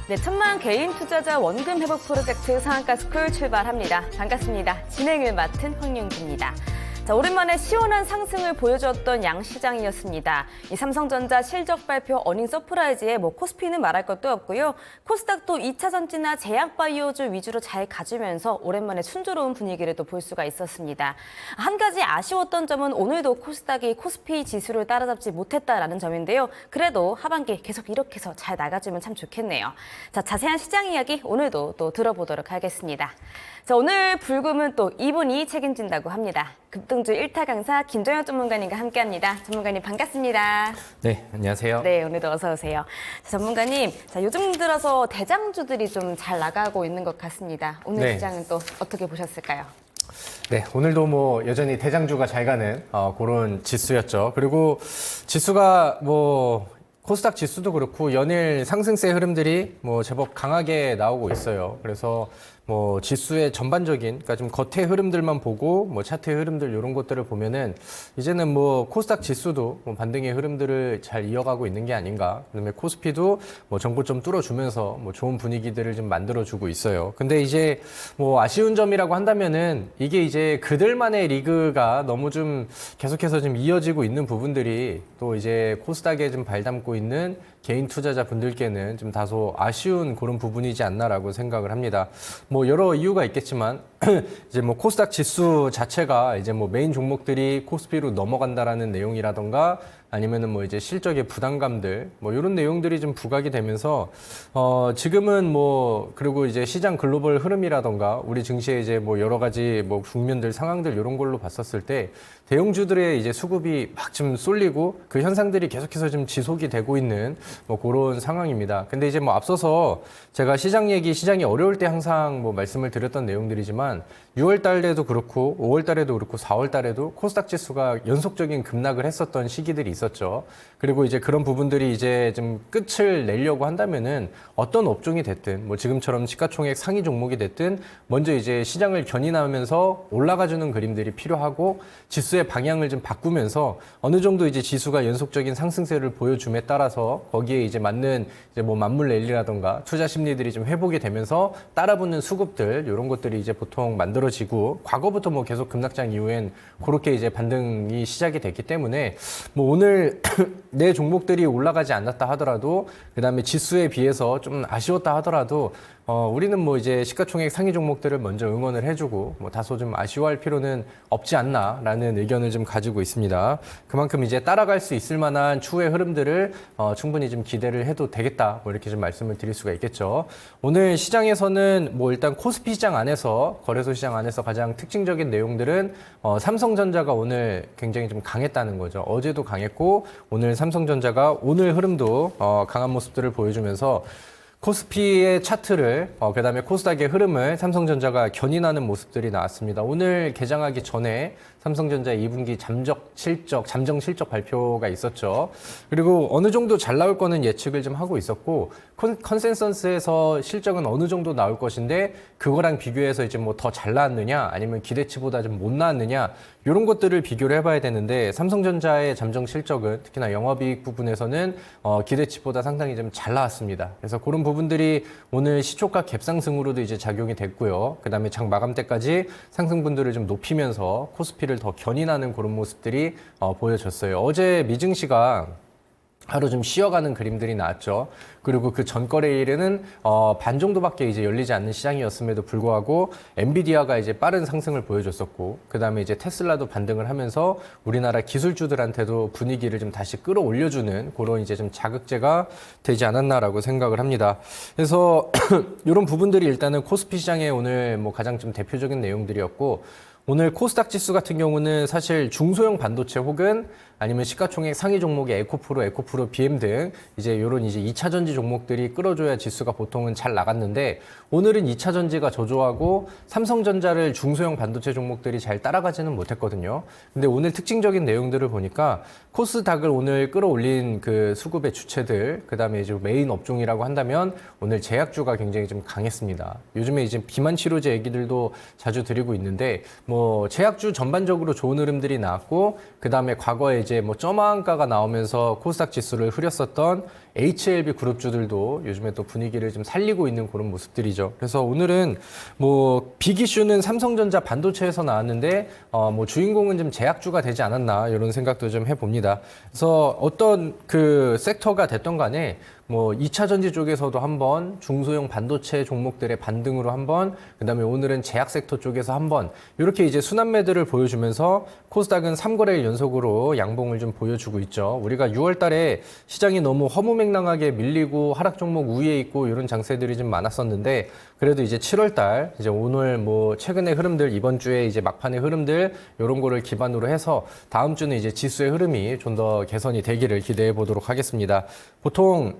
네, 천만 개인 투자자 원금 회복 프로젝트 상한가 스쿨 출발합니다. 반갑습니다. 진행을 맡은 황윤기입니다. 자, 오랜만에 시원한 상승을 보여주었던 양시장이었습니다. 이 삼성전자 실적 발표 어닝 서프라이즈에 코스피는 말할 것도 없고요. 코스닥도 2차 전지나 제약바이오주 위주로 잘 가주면서 오랜만에 순조로운 분위기를 또 볼 수가 있었습니다. 한 가지 아쉬웠던 점은 오늘도 코스닥이 코스피 지수를 따라잡지 못했다라는 점인데요. 그래도 하반기 계속 이렇게 해서 잘 나가주면 참 좋겠네요. 자, 자세한 시장 이야기 오늘도 또 들어보도록 하겠습니다. 자, 오늘 불금은 또 이분이 책임진다고 합니다. 급등주 1타 강사 김정현 전문가님과 함께합니다. 전문가님 반갑습니다. 네, 안녕하세요. 네, 오늘도 어서 오세요. 자, 전문가님, 자, 요즘 들어서 대장주들이 좀 잘 나가고 있는 것 같습니다. 오늘 네. 시장은 또 어떻게 보셨을까요? 네, 오늘도 여전히 대장주가 잘 가는 그런 지수였죠. 그리고 지수가 코스닥 지수도 그렇고 연일 상승세 흐름들이 제법 강하게 나오고 있어요. 그래서 지수의 전반적인, 그러니까 좀 겉의 흐름들만 보고 차트의 흐름들 이런 것들을 보면은 이제는 코스닥 지수도 반등의 흐름들을 잘 이어가고 있는 게 아닌가. 그다음에 코스피도 정고점 뚫어주면서 좋은 분위기들을 좀 만들어주고 있어요. 근데 이제 아쉬운 점이라고 한다면은 이게 이제 그들만의 리그가 너무 좀 계속해서 좀 이어지고 있는 부분들이 또 이제 코스닥에 좀 발담고 있는 개인 투자자 분들께는 좀 다소 아쉬운 그런 부분이지 않나라고 생각을 합니다. 여러 이유가 있겠지만 이제 코스닥 지수 자체가 이제 메인 종목들이 코스피로 넘어간다라는 내용이라던가 아니면은 이제 실적의 부담감들 이런 내용들이 좀 부각이 되면서 지금은 그리고 이제 시장 글로벌 흐름이라던가 우리 증시의 이제 여러 가지 국면들 상황들 이런 걸로 봤었을 때 대형주들의 이제 수급이 막 좀 쏠리고 그 현상들이 계속해서 좀 지속이 되고 있는 그런 상황입니다. 근데 이제 앞서서 제가 시장이 어려울 때 항상 말씀을 드렸던 내용들이지만 6월 달에도 그렇고 5월 달에도 그렇고 4월 달에도 코스닥 지수가 연속적인 급락을 했었던 시기들이 있었죠. 그리고 이제 그런 부분들이 이제 좀 끝을 내려고 한다면은 어떤 업종이 됐든 지금처럼 시가총액 상위 종목이 됐든 먼저 이제 시장을 견인하면서 올라가주는 그림들이 필요하고 지수의 방향을 좀 바꾸면서 어느 정도 이제 지수가 연속적인 상승세를 보여줌에 따라서 거기에 이제 맞는 이제 맞물 랠리라던가 투자 심리들이 좀 회복이 되면서 따라붙는 수급들 이런 것들이 이제 보통 만들어지고 과거부터 계속 급락장 이후엔 그렇게 이제 반등이 시작이 됐기 때문에 오늘 내 종목들이 올라가지 않았다 하더라도 그다음에 지수에 비해서 좀 아쉬웠다 하더라도 우리는 이제 시가총액 상위 종목들을 먼저 응원을 해주고 다소 좀 아쉬워할 필요는 없지 않나라는 의견을 좀 가지고 있습니다. 그만큼 이제 따라갈 수 있을 만한 추후의 흐름들을 충분히 좀 기대를 해도 되겠다 이렇게 좀 말씀을 드릴 수가 있겠죠. 오늘 시장에서는 일단 코스피 시장 안에서 거래소 시장 안에서 가장 특징적인 내용들은 삼성전자가 오늘 굉장히 좀 강했다는 거죠. 어제도 강했고 오늘 삼성전자가 오늘 흐름도 강한 모습들을 보여주면서 코스피의 차트를 그다음에 코스닥의 흐름을 삼성전자가 견인하는 모습들이 나왔습니다. 오늘 개장하기 전에 삼성전자의 2분기 잠정 실적 발표가 있었죠. 그리고 어느 정도 잘 나올 거는 예측을 좀 하고 있었고 컨센서스에서 실적은 어느 정도 나올 것인데 그거랑 비교해서 이제 더 잘 나왔느냐 아니면 기대치보다 좀 못 나왔느냐 이런 것들을 비교를 해봐야 되는데 삼성전자의 잠정 실적은 특히나 영업이익 부분에서는 기대치보다 상당히 좀 잘 나왔습니다. 그래서 그런 부분들이 오늘 시초가 갭상승으로도 이제 작용이 됐고요. 그다음에 장 마감 때까지 상승분들을 좀 높이면서 코스피를 더 견인하는 그런 모습들이 보여졌어요. 어제 미증시가 하루 좀 쉬어가는 그림들이 나왔죠. 그리고 그 전거래일에는 반 정도밖에 이제 열리지 않는 시장이었음에도 불구하고 엔비디아가 이제 빠른 상승을 보여줬었고, 그 다음에 이제 테슬라도 반등을 하면서 우리나라 기술주들한테도 분위기를 좀 다시 끌어올려주는 그런 이제 좀 자극제가 되지 않았나라고 생각을 합니다. 그래서 이런 부분들이 일단은 코스피 시장의 오늘 가장 좀 대표적인 내용들이었고, 오늘 코스닥 지수 같은 경우는 사실 중소형 반도체 혹은 아니면 시가총액 상위 종목의 에코프로, BM 등 이제 이런 이제 2차 전지 종목들이 끌어줘야 지수가 보통은 잘 나갔는데 오늘은 2차 전지가 저조하고 삼성전자를 중소형 반도체 종목들이 잘 따라가지는 못했거든요. 근데 오늘 특징적인 내용들을 보니까 코스닥을 오늘 끌어올린 그 수급의 주체들, 그다음에 이제 메인 업종이라고 한다면 오늘 제약주가 굉장히 좀 강했습니다. 요즘에 이제 비만 치료제 얘기들도 자주 드리고 있는데 제약주 전반적으로 좋은 흐름들이 나왔고 그다음에 과거에 이제 뭐 점화가가 나오면서 코스닥 지수를 흐렸었던 HLB 그룹주들도 요즘에 또 분위기를 좀 살리고 있는 그런 모습들이죠. 그래서 오늘은 뭐 빅 이슈는 삼성전자 반도체에서 나왔는데 뭐 주인공은 좀 제약주가 되지 않았나 이런 생각도 좀 해봅니다. 그래서 어떤 그 섹터가 됐던 간에 뭐 2차 전지 쪽에서도 한번 중소형 반도체 종목들의 반등으로 한번 그다음에 오늘은 제약 섹터 쪽에서 한번 이렇게 이제 순환매들을 보여주면서 코스닥은 3거래일 연속으로 양봉을 좀 보여주고 있죠. 우리가 6월 달에 시장이 너무 허무맹랑하게 밀리고 하락 종목 우위에 있고 이런 장세들이 좀 많았었는데 그래도 이제 7월 달 이제 오늘 뭐 최근의 흐름들 이번 주에 이제 막판의 흐름들 이런 거를 기반으로 해서 다음 주는 이제 지수의 흐름이 좀 더 개선이 되기를 기대해 보도록 하겠습니다. 보통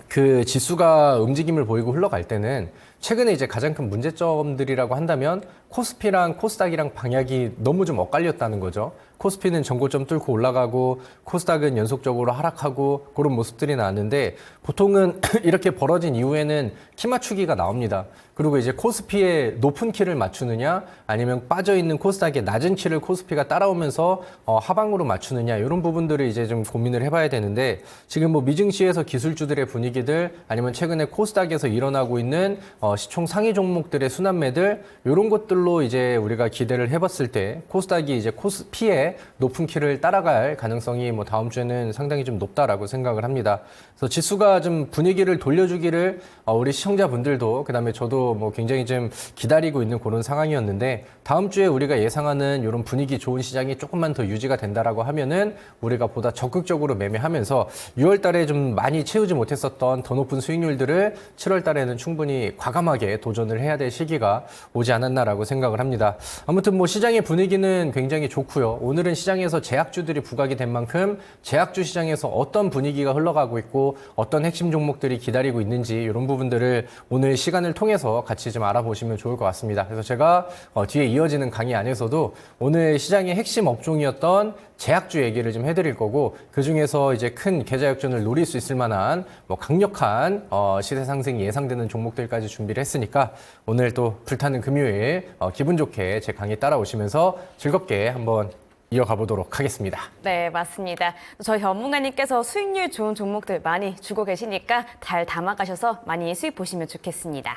그 지수가 움직임을 보이고 흘러갈 때는 최근에 이제 가장 큰 문제점들이라고 한다면 코스피랑 코스닥이랑 방향이 너무 좀 엇갈렸다는 거죠. 코스피는 전고점 뚫고 올라가고 코스닥은 연속적으로 하락하고 그런 모습들이 나왔는데 보통은 이렇게 벌어진 이후에는 키 맞추기가 나옵니다. 그리고 이제 코스피의 높은 키를 맞추느냐 아니면 빠져있는 코스닥의 낮은 키를 코스피가 따라오면서 하방으로 맞추느냐 이런 부분들을 이제 좀 고민을 해봐야 되는데 지금 뭐 미증시에서 기술주들의 분위기들 아니면 최근에 코스닥에서 일어나고 있는 시총 상위 종목들의 순환매들 이런 것들로 이제 우리가 기대를 해봤을 때 코스닥이 이제 코스피의 높은 키를 따라갈 가능성이 뭐 다음 주에는 상당히 좀 높다라고 생각을 합니다. 그래서 지수가 좀 분위기를 돌려주기를 우리 시청자분들도 그다음에 저도 뭐 굉장히 좀 기다리고 있는 그런 상황이었는데 다음 주에 우리가 예상하는 이런 분위기 좋은 시장이 조금만 더 유지가 된다라고 하면은 우리가 보다 적극적으로 매매하면서 6월 달에 좀 많이 채우지 못했었던 더 높은 수익률들을 7월 달에는 충분히 과감하게 도전을 해야 될 시기가 오지 않았나라고 생각을 합니다. 아무튼 뭐 시장의 분위기는 굉장히 좋고요. 오늘은 시장에서 제약주들이 부각이 된 만큼 제약주 시장에서 어떤 분위기가 흘러가고 있고 어떤 핵심 종목들이 기다리고 있는지 이런 부분들을 오늘 시간을 통해서 같이 좀 알아보시면 좋을 것 같습니다. 그래서 제가 뒤에 이어지는 강의 안에서도 오늘 시장의 핵심 업종이었던 제약주 얘기를 좀 해드릴 거고 그중에서 이제 큰 계좌 역전을 노릴 수 있을 만한 뭐 강력한 시세 상승이 예상되는 종목들까지 준비를 했으니까 오늘 또 불타는 금요일 기분 좋게 제 강의 따라오시면서 즐겁게 한번 이어가 보도록 하겠습니다. 네, 맞습니다. 저희 전문가님께서 수익률 좋은 종목들 많이 주고 계시니까 잘 담아가셔서 많이 수익 보시면 좋겠습니다.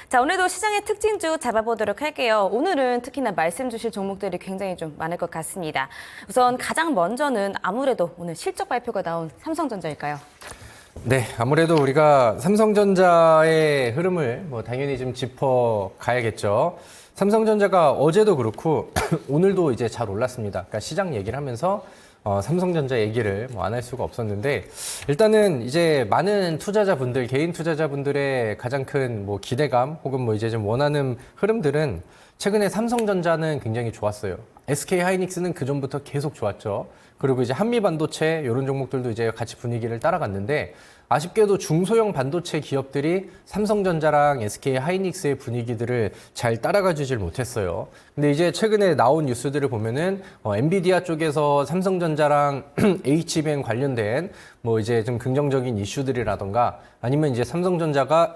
자, 오늘도 시장의 특징주 잡아보도록 할게요. 오늘은 특히나 말씀 주실 종목들이 굉장히 좀 많을 것 같습니다. 우선 가장 먼저는 아무래도 오늘 실적 발표가 나온 삼성전자일까요? 네, 아무래도 우리가 삼성전자의 흐름을 뭐 당연히 좀 짚어가야겠죠. 삼성전자가 어제도 그렇고 오늘도 이제 잘 올랐습니다. 그러니까 시장 얘기를 하면서 삼성전자 얘기를 뭐 안 할 수가 없었는데 일단은 이제 많은 투자자분들, 개인 투자자분들의 가장 큰 뭐 기대감 혹은 뭐 이제 좀 원하는 흐름들은 최근에 삼성전자는 굉장히 좋았어요. SK하이닉스는 그 전부터 계속 좋았죠. 그리고 이제 한미반도체 이런 종목들도 이제 같이 분위기를 따라갔는데 아쉽게도 중소형 반도체 기업들이 삼성전자랑 SK하이닉스의 분위기들을 잘 따라가 주질 못했어요. 근데 이제 최근에 나온 뉴스들을 보면은 엔비디아 쪽에서 삼성전자랑 HBM 관련된 뭐 이제 좀 긍정적인 이슈들이라던가 아니면 이제 삼성전자가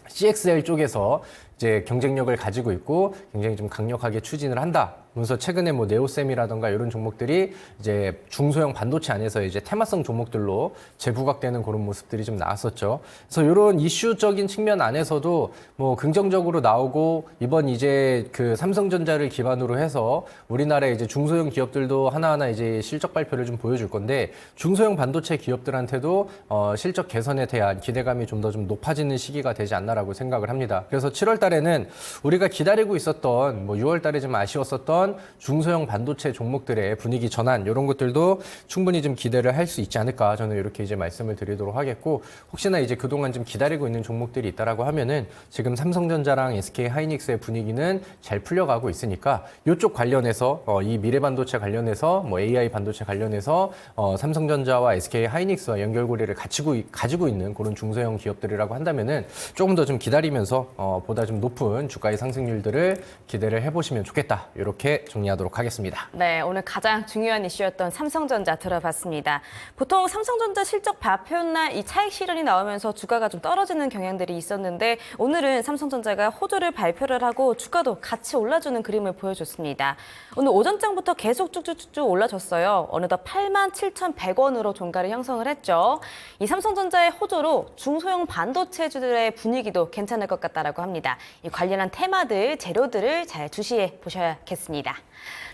CXL 쪽에서 이제 경쟁력을 가지고 있고 굉장히 좀 강력하게 추진을 한다. 그래서 최근에 뭐 네오셈이라던가 이런 종목들이 이제 중소형 반도체 안에서 이제 테마성 종목들로 재부각되는 그런 모습들이 좀 나왔었죠. 그래서 이런 이슈적인 측면 안에서도 뭐 긍정적으로 나오고 이번 이제 그 삼성전자를 기반으로 해서 우리나라의 이제 중소형 기업들도 하나하나 이제 실적 발표를 좀 보여줄 건데 중소형 반도체 기업들한테도 실적 개선에 대한 기대감이 좀 더 좀 높아지는 시기가 되지 않나라고 생각을 합니다. 그래서 7월 달에는 우리가 기다리고 있었던 뭐 6월 달에 좀 아쉬웠었던 중소형 반도체 종목들의 분위기 전환 이런 것들도 충분히 좀 기대를 할 수 있지 않을까 저는 이렇게 이제 말씀을 드리도록 하겠고 혹시나 이제 그동안 좀 기다리고 있는 종목들이 있다라고 하면은 지금 삼성전자랑 SK하이닉스의 분위기는 잘 풀려가고 있으니까 이쪽 관련해서 이 미래 반도체 관련해서 뭐 AI 반도체 관련해서 삼성전자와 SK하이닉스와 연결고리를 가지고 있는 그런 중소형 기업들이라고 한다면은 조금 더 좀 기다리면서 보다 좀 높은 주가의 상승률들을 기대를 해보시면 좋겠다 이렇게 함께 정리하도록 하겠습니다. 네, 오늘 가장 중요한 이슈였던 삼성전자 들어봤습니다. 보통 삼성전자 실적 발표나 이 차익 실현이 나오면서 주가가 좀 떨어지는 경향들이 있었는데 오늘은 삼성전자가 호조를 발표를 하고 주가도 같이 올라주는 그림을 보여줬습니다. 오늘 오전장부터 계속 쭉쭉쭉 올라줬어요. 어느덧 87,100원으로 종가를 형성을 했죠. 이 삼성전자의 호조로 중소형 반도체주들의 분위기도 괜찮을 것 같다라고 합니다. 이 관련한 테마들, 재료들을 잘 주시해 보셔야겠습니다.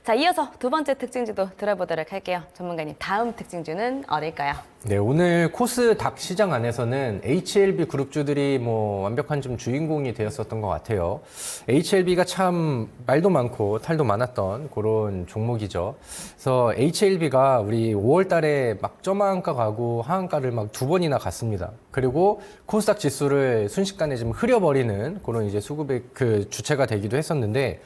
자, 이어서 두 번째 특징주도 들어보도록 할게요. 전문가님, 다음 특징주는 어딜까요? 네, 오늘 코스닥 시장 안에서는 HLB 그룹주들이 뭐 완벽한 좀 주인공이 되었었던 것 같아요. HLB가 참 말도 많고 탈도 많았던 그런 종목이죠. 그래서 HLB가 우리 5월 달에 막 저하한가 가고 하한가를 막 2번이나 갔습니다. 그리고 코스닥 지수를 순식간에 좀 흐려버리는 그런 이제 수급의 그 주체가 되기도 했었는데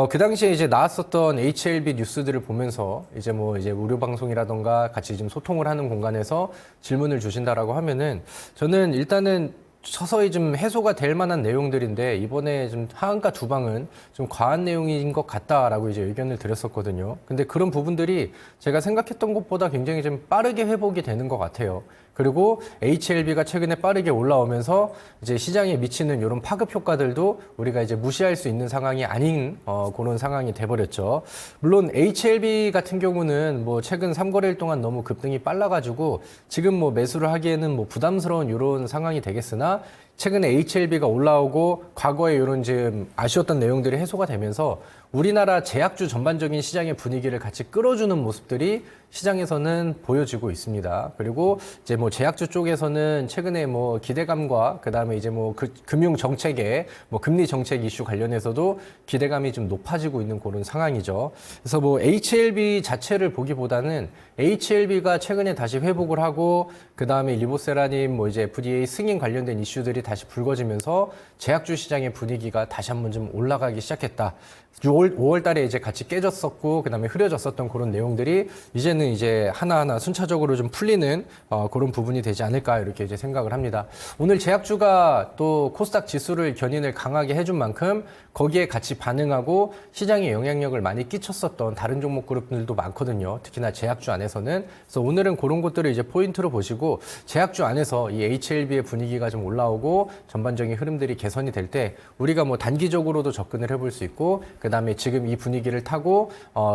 그 당시에 이제 나왔었던 HLB 뉴스들을 보면서 이제 무료 방송이라던가 같이 좀 소통을 하는 공간에서 질문을 주신다라고 하면은 저는 일단은 서서히 좀 해소가 될 만한 내용들인데 이번에 좀 하한가 두 방은 좀 과한 내용인 것 같다라고 이제 의견을 드렸었거든요. 근데 그런 부분들이 제가 생각했던 것보다 굉장히 좀 빠르게 회복이 되는 것 같아요. 그리고 HLB가 최근에 빠르게 올라오면서 이제 시장에 미치는 이런 파급 효과들도 우리가 이제 무시할 수 있는 상황이 아닌 그런 상황이 돼버렸죠. 물론 HLB 같은 경우는 뭐 최근 3거래일 동안 너무 급등이 빨라가지고 지금 뭐 매수를 하기에는 뭐 부담스러운 이런 상황이 되겠으나 최근에 HLB가 올라오고 과거에 이런 좀 아쉬웠던 내용들이 해소가 되면서 우리나라 제약주 전반적인 시장의 분위기를 같이 끌어주는 모습들이 시장에서는 보여지고 있습니다. 그리고 이제 뭐 제약주 쪽에서는 최근에 뭐 기대감과 그다음에 이제 뭐 금융 정책의 뭐 금리 정책 이슈 관련해서도 기대감이 좀 높아지고 있는 그런 상황이죠. 그래서 뭐 HLB 자체를 보기보다는 HLB가 최근에 다시 회복을 하고 그다음에 리보세라님 뭐 이제 FDA 승인 관련된 이슈들이 다시 불거지면서 제약주 시장의 분위기가 다시 한번 좀 올라가기 시작했다. 5월 달에 이제 같이 깨졌었고 그다음에 흐려졌었던 그런 내용들이 이제는 이제 하나하나 순차적으로 좀 풀리는 그런 부분이 되지 않을까 이렇게 이제 생각을 합니다. 오늘 제약주가 또 코스닥 지수를 견인을 강하게 해준 만큼 거기에 같이 반응하고 시장에 영향력을 많이 끼쳤었던 다른 종목 그룹들도 많거든요. 특히나 제약주 안에서는. 그래서 오늘은 그런 것들을 이제 포인트로 보시고 제약주 안에서 이 HLB의 분위기가 좀 올라오고 전반적인 흐름들이 개선이 될 때 우리가 뭐 단기적으로도 접근을 해볼 수 있고 그다음에 지금 이 분위기를 타고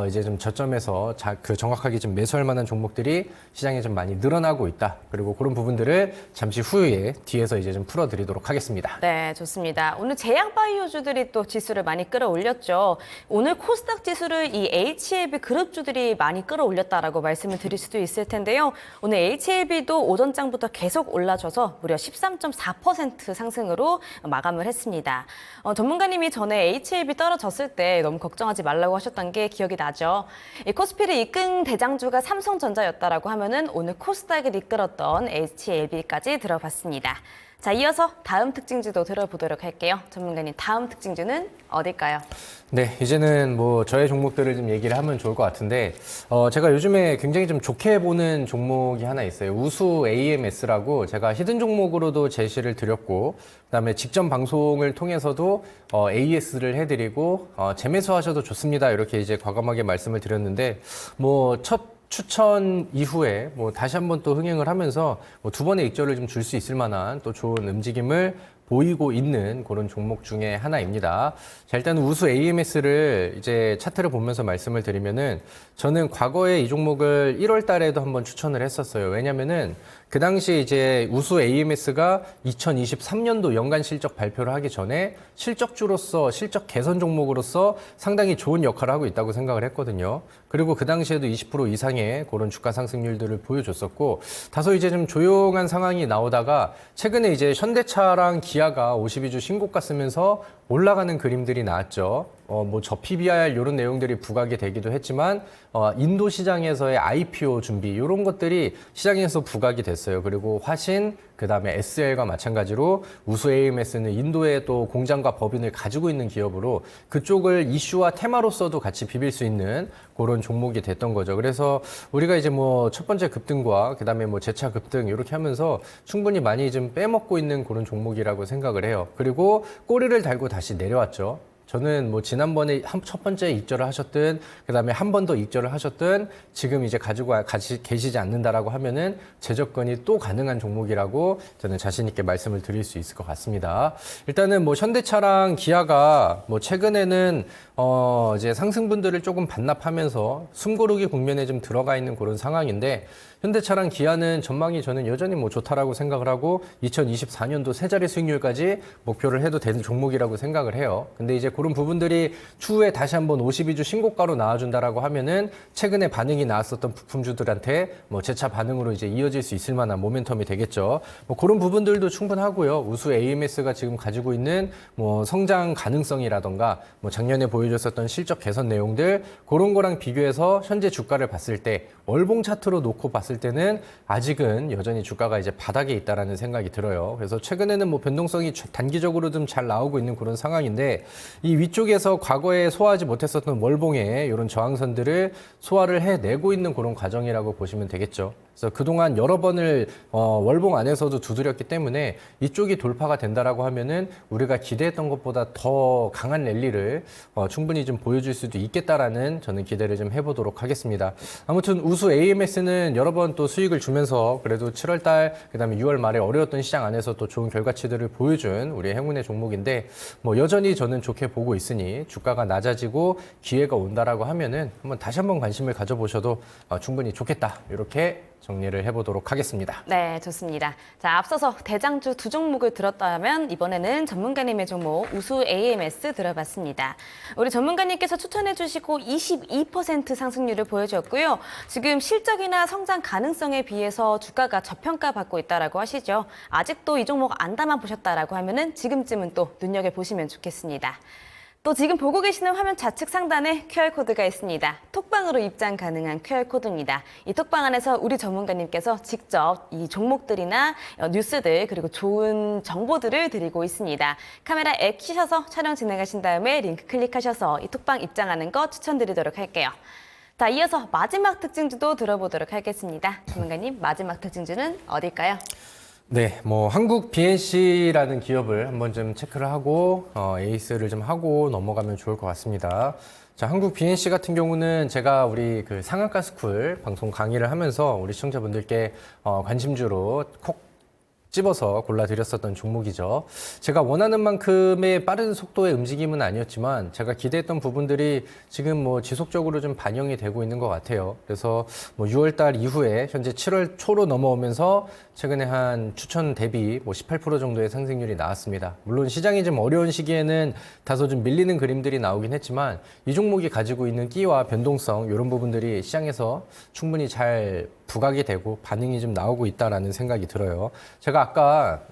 이제 좀 저점에서 정확하게 좀 매수할 만한 종목들이 시장에 좀 많이 늘어나고 있다. 그리고 그런 부분들을 잠시 후에 뒤에서 이제 좀 풀어드리도록 하겠습니다. 네, 좋습니다. 오늘 제약 바이오주들이 또 지수를 많이 끌어올렸죠. 오늘 코스닥 지수를 이 HLB 그룹주들이 많이 끌어올렸다라고 말씀을 드릴 수도 있을 텐데요. 오늘 HLB도 오전장부터 계속 올라줘서 무려 13.4% 상승으로 마감을 했습니다. 전문가님이 전에 HLB 떨어졌을 때 너무 걱정하지 말라고 하셨던 게 기억이 나죠. 이 코스피를 이끈 대장주가 삼성전자였다라고 하면은 오늘 코스닥을 이끌었던 HLB까지 들어봤습니다. 자, 이어서 다음 특징주도 들어보도록 할게요. 전문가님, 다음 특징주는 어딜까요? 네, 이제는 뭐 저의 종목들을 좀 얘기를 하면 좋을 것 같은데 제가 요즘에 굉장히 좀 좋게 보는 종목이 하나 있어요. 우수 AMS라고 제가 히든 종목으로도 제시를 드렸고 그다음에 직전 방송을 통해서도 AS를 해드리고 재매수하셔도 좋습니다. 이렇게 이제 과감하게 말씀을 드렸는데 뭐 첫 추천 이후에 뭐 다시 한번 또 흥행을 하면서 뭐 두 번의 익절을 좀 줄 수 있을 만한 또 좋은 움직임을 보이고 있는 그런 종목 중에 하나입니다. 자, 일단 우수 AMS를 이제 차트를 보면서 말씀을 드리면은 저는 과거에 이 종목을 1월 달에도 한번 추천을 했었어요. 왜냐면은 그 당시 이제 우수 AMS가 2023년도 연간 실적 발표를 하기 전에 실적주로서 실적 개선 종목으로서 상당히 좋은 역할을 하고 있다고 생각을 했거든요. 그리고 그 당시에도 20% 이상의 그런 주가 상승률들을 보여줬었고 다소 이제 좀 조용한 상황이 나오다가 최근에 이제 현대차랑 기아가 52주 신고가 쓰면서 올라가는 그림들이 나왔죠. 뭐 저 PBR 이런 내용들이 부각이 되기도 했지만 인도 시장에서의 IPO 준비 이런 것들이 시장에서 부각이 됐어요. 그리고 화신 그다음에 SL과 마찬가지로 우수 AMS는 인도에 또 공장과 법인을 가지고 있는 기업으로 그쪽을 이슈와 테마로서도 같이 비빌 수 있는 그런 종목이 됐던 거죠. 그래서 우리가 이제 뭐 첫 번째 급등과 그다음에 뭐 재차 급등 이렇게 하면서 충분히 많이 좀 빼먹고 있는 그런 종목이라고 생각을 해요. 그리고 꼬리를 달고 다시 내려왔죠. 저는 뭐 지난번에 첫 번째 익절을 하셨든 그다음에 한 번 더 익절을 하셨든 지금 이제 가지고 계시지 않는다라고 하면은 재접근이 또 가능한 종목이라고 저는 자신 있게 말씀을 드릴 수 있을 것 같습니다. 일단은 뭐 현대차랑 기아가 뭐 최근에는 이제 상승분들을 조금 반납하면서 숨고르기 국면에 좀 들어가 있는 그런 상황인데 현대차랑 기아는 전망이 저는 여전히 뭐 좋다라고 생각을 하고 2024년도 세 자리 수익률까지 목표를 해도 되는 종목이라고 생각을 해요. 근데 이제 그런 부분들이 추후에 다시 한번 52주 신고가로 나와준다라고 하면은 최근에 반응이 나왔었던 부품주들한테 뭐 재차 반응으로 이제 이어질 수 있을 만한 모멘텀이 되겠죠. 뭐 그런 부분들도 충분하고요. 우수 AMS가 지금 가지고 있는 뭐 성장 가능성이라던가 뭐 작년에 보여줬었던 실적 개선 내용들 그런 거랑 비교해서 현재 주가를 봤을 때 월봉 차트로 놓고 봤을 때는 아직은 여전히 주가가 이제 바닥에 있다라는 생각이 들어요. 그래서 최근에는 뭐 변동성이 단기적으로 좀 잘 나오고 있는 그런 상황인데 이 위쪽에서 과거에 소화하지 못했었던 월봉의 이런 저항선들을 소화를 해내고 있는 그런 과정이라고 보시면 되겠죠. 그래서 그동안 여러 번을 월봉 안에서도 두드렸기 때문에 이쪽이 돌파가 된다라고 하면은 우리가 기대했던 것보다 더 강한 랠리를 충분히 좀 보여줄 수도 있겠다라는 저는 기대를 좀 해보도록 하겠습니다. 아무튼 우수 AMS는 여러 번 또 수익을 주면서 그래도 7월달 그다음에 6월 말에 어려웠던 시장 안에서 또 좋은 결과치들을 보여준 우리 행운의 종목인데 뭐 여전히 저는 좋게 보고 있으니 주가가 낮아지고 기회가 온다라고 하면은 다시 한번 관심을 가져보셔도 충분히 좋겠다 이렇게 정리를 해보도록 하겠습니다. 네, 좋습니다. 자, 앞서서 대장주 두 종목을 들었다면 이번에는 전문가님의 종목 우수 AMS 들어봤습니다. 우리 전문가님께서 추천해 주시고 22% 상승률을 보여줬고요. 지금 실적이나 성장 가능성에 비해서 주가가 저평가받고 있다라고 하시죠. 아직도 이 종목 안 담아보셨다라고 하면은 지금쯤은 또 눈여겨보시면 좋겠습니다. 또 지금 보고 계시는 화면 좌측 상단에 QR코드가 있습니다. 톡방으로 입장 가능한 QR코드입니다. 이 톡방 안에서 우리 전문가님께서 직접 이 종목들이나 뉴스들 그리고 좋은 정보들을 드리고 있습니다. 카메라 앱 키셔서 촬영 진행하신 다음에 링크 클릭하셔서 이 톡방 입장하는 거 추천드리도록 할게요. 자, 이어서 마지막 특징주도 들어보도록 하겠습니다. 전문가님, 마지막 특징주는 어딜까요? 네, 뭐 한국 BNC라는 기업을 한번 좀 체크를 하고 에이스를 좀 하고 넘어가면 좋을 것 같습니다. 자, 한국 BNC 같은 경우는 제가 우리 그 상한가스쿨 방송 강의를 하면서 우리 시청자분들께 관심주로 콕 집어서 골라드렸었던 종목이죠. 제가 원하는 만큼의 빠른 속도의 움직임은 아니었지만 제가 기대했던 부분들이 지금 뭐 지속적으로 좀 반영이 되고 있는 것 같아요. 그래서 뭐 6월달 이후에 현재 7월 초로 넘어오면서 최근에 한 추천 대비 뭐 18% 정도의 상승률이 나왔습니다. 물론 시장이 좀 어려운 시기에는 다소 좀 밀리는 그림들이 나오긴 했지만 이 종목이 가지고 있는 끼와 변동성 이런 부분들이 시장에서 충분히 잘 부각이 되고 반응이 좀 나오고 있다라는 생각이 들어요. 제가 아까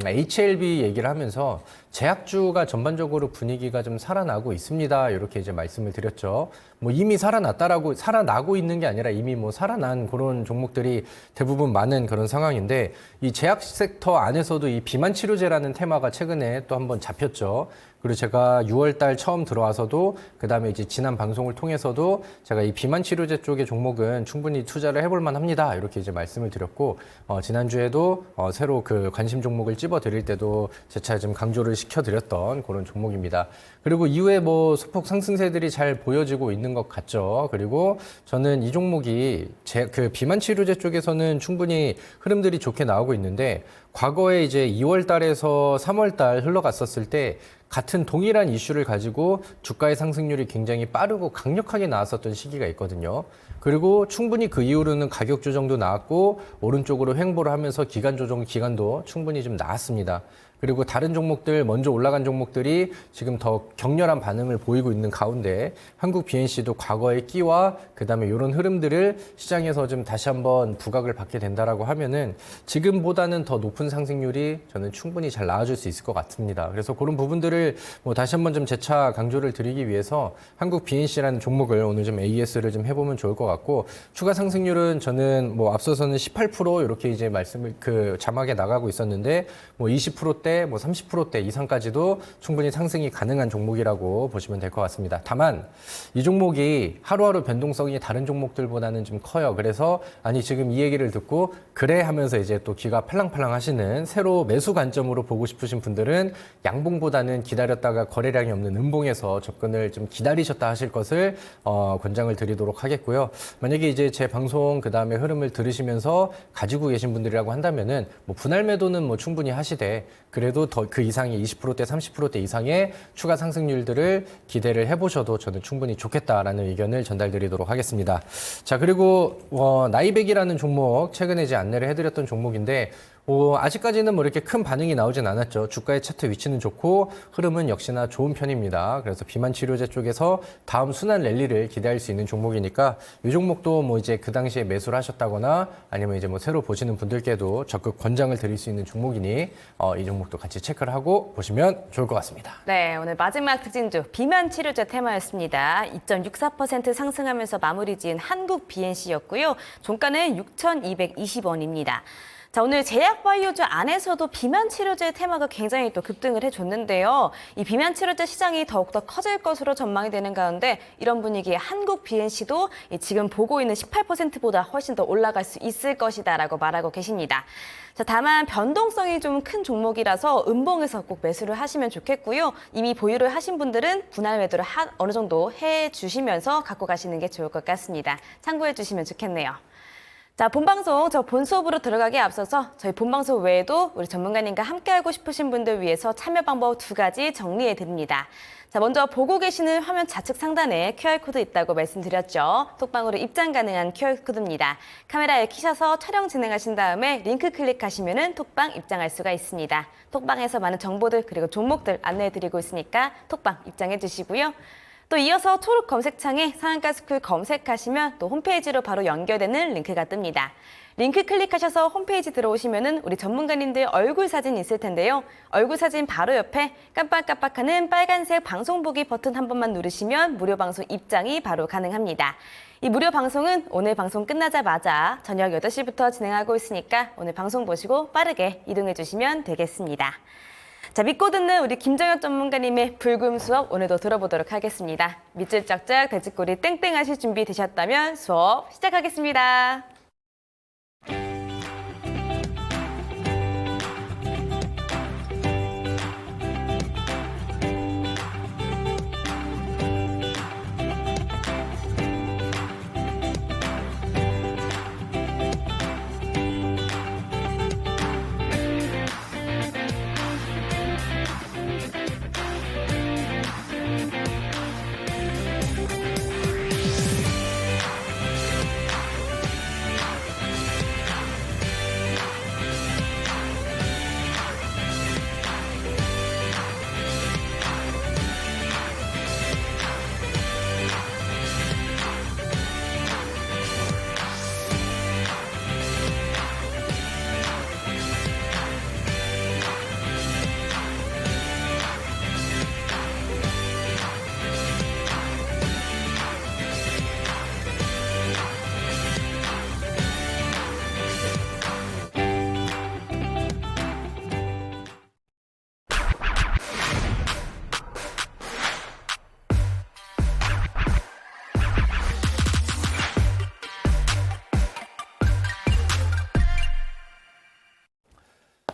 HLB 얘기를 하면서 제약주가 전반적으로 분위기가 좀 살아나고 있습니다. 이렇게 이제 말씀을 드렸죠. 뭐 이미 살아나고 있는 게 아니라 이미 뭐 살아난 그런 종목들이 대부분 많은 그런 상황인데 이 제약 섹터 안에서도 이 비만 치료제라는 테마가 최근에 또 한번 잡혔죠. 그리고 제가 6월 달 처음 들어와서도 그다음에 이제 지난 방송을 통해서도 제가 이 비만 치료제 쪽의 종목은 충분히 투자를 해볼 만합니다. 이렇게 이제 말씀을 드렸고 지난주에도 새로 그 관심 종목을 찝어 드릴 때도 재차 좀 강조를 시켜 드렸던 그런 종목입니다. 그리고 이후에 뭐 소폭 상승세들이 잘 보여지고 있는 것 같죠. 그리고 저는 이 종목이 그 비만 치료제 쪽에서는 충분히 흐름들이 좋게 나오고 있는데 과거에 이제 2월 달에서 3월 달 흘러갔었을 때 같은 동일한 이슈를 가지고 주가의 상승률이 굉장히 빠르고 강력하게 나왔었던 시기가 있거든요. 그리고 충분히 그 이후로는 가격 조정도 나왔고 오른쪽으로 횡보를 하면서 기간 조정 기간도 충분히 좀 나왔습니다. 그리고 다른 종목들 먼저 올라간 종목들이 지금 더 격렬한 반응을 보이고 있는 가운데 한국 BNC도 과거의 끼와 그다음에 이런 흐름들을 시장에서 좀 다시 한번 부각을 받게 된다라고 하면은 지금보다는 더 높은 상승률이 저는 충분히 잘 나와줄 수 있을 것 같습니다. 그래서 그런 부분들을 뭐 다시 한번 좀 재차 강조를 드리기 위해서 한국 BNC라는 종목을 오늘 좀 AS를 좀 해보면 좋을 것 같고 추가 상승률은 저는 뭐 앞서서는 18% 이렇게 이제 말씀을 그 자막에 나가고 있었는데 뭐 20%대 20%대, 뭐 30%대 이상까지도 충분히 상승이 가능한 종목이라고 보시면 될 것 같습니다. 다만 이 종목이 하루하루 변동성이 다른 종목들보다는 좀 커요. 그래서 아니 지금 이 얘기를 듣고 그래 하면서 이제 또 귀가 팔랑팔랑 하시는 새로 매수 관점으로 보고 싶으신 분들은 양봉보다는 기다렸다가 거래량이 없는 음봉에서 접근을 좀 기다리셨다 하실 것을 권장을 드리도록 하겠고요. 만약에 이제 제 방송 그다음에 흐름을 들으시면서 가지고 계신 분들이라고 한다면은 뭐 분할 매도는 뭐 충분히 하시되 그래도 더 그 이상의 20%대, 30%대 이상의 추가 상승률들을 기대를 해보셔도 저는 충분히 좋겠다라는 의견을 전달드리도록 하겠습니다. 자, 그리고 나이백이라는 종목 최근에 이제 안내를 해드렸던 종목인데 아직까지는 뭐 이렇게 큰 반응이 나오진 않았죠. 주가의 차트 위치는 좋고 흐름은 역시나 좋은 편입니다. 그래서 비만 치료제 쪽에서 다음 순환 랠리를 기대할 수 있는 종목이니까 이 종목도 뭐 이제 그 당시에 매수를 하셨다거나 아니면 이제 뭐 새로 보시는 분들께도 적극 권장을 드릴 수 있는 종목이니 이 종목도 같이 체크를 하고 보시면 좋을 것 같습니다. 네, 오늘 마지막 특징주 비만 치료제 테마였습니다. 2.64% 상승하면서 마무리 지은 한국 BNC였고요. 종가는 6,220원입니다. 자, 오늘 제약바이오주 안에서도 비만 치료제 테마가 굉장히 또 급등을 해줬는데요. 이 비만 치료제 시장이 더욱더 커질 것으로 전망이 되는 가운데 이런 분위기에 한국 BNC도 지금 보고 있는 18%보다 훨씬 더 올라갈 수 있을 것이다라고 말하고 계십니다. 자, 다만 변동성이 좀 큰 종목이라서 음봉에서 꼭 매수를 하시면 좋겠고요. 이미 보유를 하신 분들은 분할 매도를 어느 정도 해주시면서 갖고 가시는 게 좋을 것 같습니다. 참고해 주시면 좋겠네요. 자, 본방송 본 수업으로 들어가기에 앞서서 저희 본방송 외에도 우리 전문가님과 함께 하고 싶으신 분들 위해서 참여 방법 2가지 정리해 드립니다. 자, 먼저 보고 계시는 화면 좌측 상단에 QR코드 있다고 말씀드렸죠. 톡방으로 입장 가능한 QR코드입니다. 카메라에 키셔서 촬영 진행하신 다음에 링크 클릭하시면 톡방 입장할 수가 있습니다. 톡방에서 많은 정보들 그리고 종목들 안내해 드리고 있으니까 톡방 입장해 주시고요. 또 이어서 초록 검색창에 상한가스쿨 검색하시면 또 홈페이지로 바로 연결되는 링크가 뜹니다. 링크 클릭하셔서 홈페이지 들어오시면은 우리 전문가님들 얼굴 사진 있을 텐데요. 얼굴 사진 바로 옆에 깜빡깜빡하는 빨간색 방송 보기 버튼 한 번만 누르시면 무료 방송 입장이 바로 가능합니다. 이 무료 방송은 오늘 방송 끝나자마자 저녁 8시부터 진행하고 있으니까 오늘 방송 보시고 빠르게 이동해 주시면 되겠습니다. 자, 믿고 듣는 우리 김정혁 전문가님의 불금 수업 오늘도 들어보도록 하겠습니다. 밑줄 짝짝 돼지꼬리 땡땡 하실 준비 되셨다면 수업 시작하겠습니다.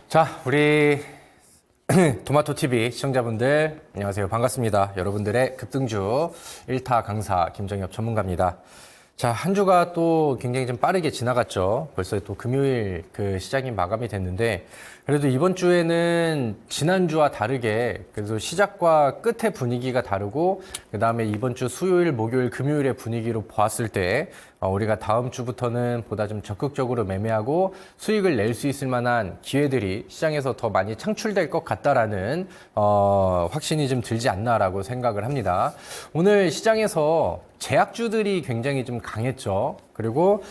자, 우리 토마토TV 시청자분들 안녕하세요. 반갑습니다. 여러분들의 급등주 1타 강사 김정엽 전문가입니다. 자, 한 주가 또 굉장히 좀 빠르게 지나갔죠. 벌써 또 금요일 그 시작이 마감이 됐는데 그래도 이번 주에는 지난주와 다르게 그래도 시작과 끝의 분위기가 다르고 그다음에 이번 주 수요일, 목요일, 금요일의 분위기로 보았을 때 우리가 다음 주부터는 보다 좀 적극적으로 매매하고 수익을 낼 수 있을 만한 기회들이 시장에서 더 많이 창출될 것 같다라는 확신이 좀 들지 않나라고 생각을 합니다. 오늘 시장에서 제약주들이 굉장히 좀 강했죠. 그리고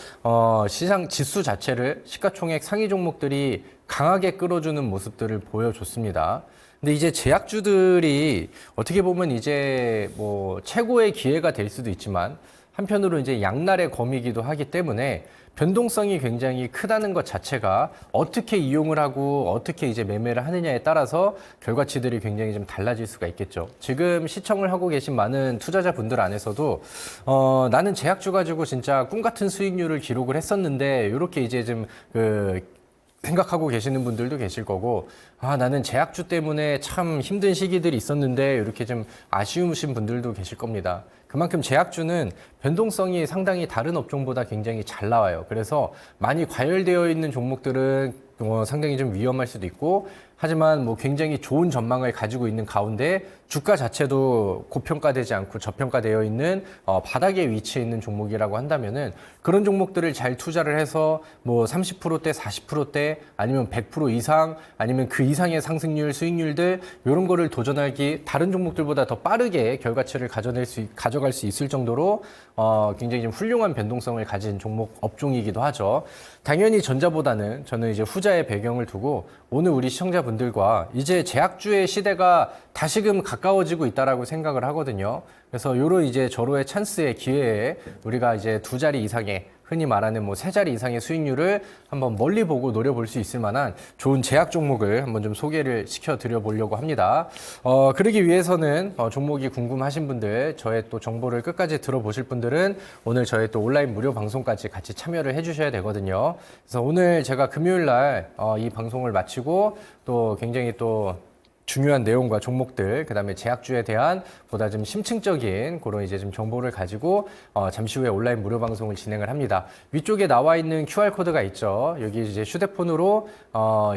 시장 지수 자체를 시가총액 상위 종목들이 강하게 끌어주는 모습들을 보여줬습니다. 근데 이제 제약주들이 어떻게 보면 이제 뭐 최고의 기회가 될 수도 있지만 한편으로 이제 양날의 검이기도 하기 때문에 변동성이 굉장히 크다는 것 자체가 어떻게 이용을 하고 어떻게 이제 매매를 하느냐에 따라서 결과치들이 굉장히 좀 달라질 수가 있겠죠. 지금 시청을 하고 계신 많은 투자자분들 안에서도 나는 제약주 가지고 진짜 꿈 같은 수익률을 기록을 했었는데 이렇게 이제 좀 생각하고 계시는 분들도 계실 거고, 나는 제약주 때문에 참 힘든 시기들이 있었는데 이렇게 좀 아쉬우신 분들도 계실 겁니다. 그만큼 제약주는 변동성이 상당히 다른 업종보다 굉장히 잘 나와요. 그래서 많이 과열되어 있는 종목들은 상당히 좀 위험할 수도 있고, 하지만 뭐 굉장히 좋은 전망을 가지고 있는 가운데 주가 자체도 고평가되지 않고 저평가되어 있는 바닥에 위치해 있는 종목이라고 한다면은 그런 종목들을 잘 투자를 해서 뭐 30%대, 40%대 아니면 100% 이상 아니면 그 이상의 상승률, 수익률들 이런 거를 도전하기 다른 종목들보다 더 빠르게 결과치를 가져갈 수 있을 정도로 굉장히 좀 훌륭한 변동성을 가진 업종이기도 하죠. 당연히 전자보다는 저는 이제 후자의 배경을 두고 오늘 우리 시청자분들과 이제 제약주의 시대가 다시금 가까워지고 있다라고 생각을 하거든요. 그래서 요런 이제 절호의 찬스의 기회에 우리가 이제 2자리 이상의 흔히 말하는 뭐 3자리 이상의 수익률을 한번 멀리 보고 노려볼 수 있을 만한 좋은 제약 종목을 한번 좀 소개를 시켜드려 보려고 합니다. 그러기 위해서는 종목이 궁금하신 분들, 저의 또 정보를 끝까지 들어보실 분들은 오늘 저의 또 온라인 무료 방송까지 같이 참여를 해주셔야 되거든요. 그래서 오늘 제가 금요일 날 이 방송을 마치고 또 굉장히 또 중요한 내용과 종목들, 그다음에 제약주에 대한 보다 좀 심층적인 그런 이제 좀 정보를 가지고 잠시 후에 온라인 무료 방송을 진행을 합니다. 위쪽에 나와 있는 QR 코드가 있죠. 여기 이제 휴대폰으로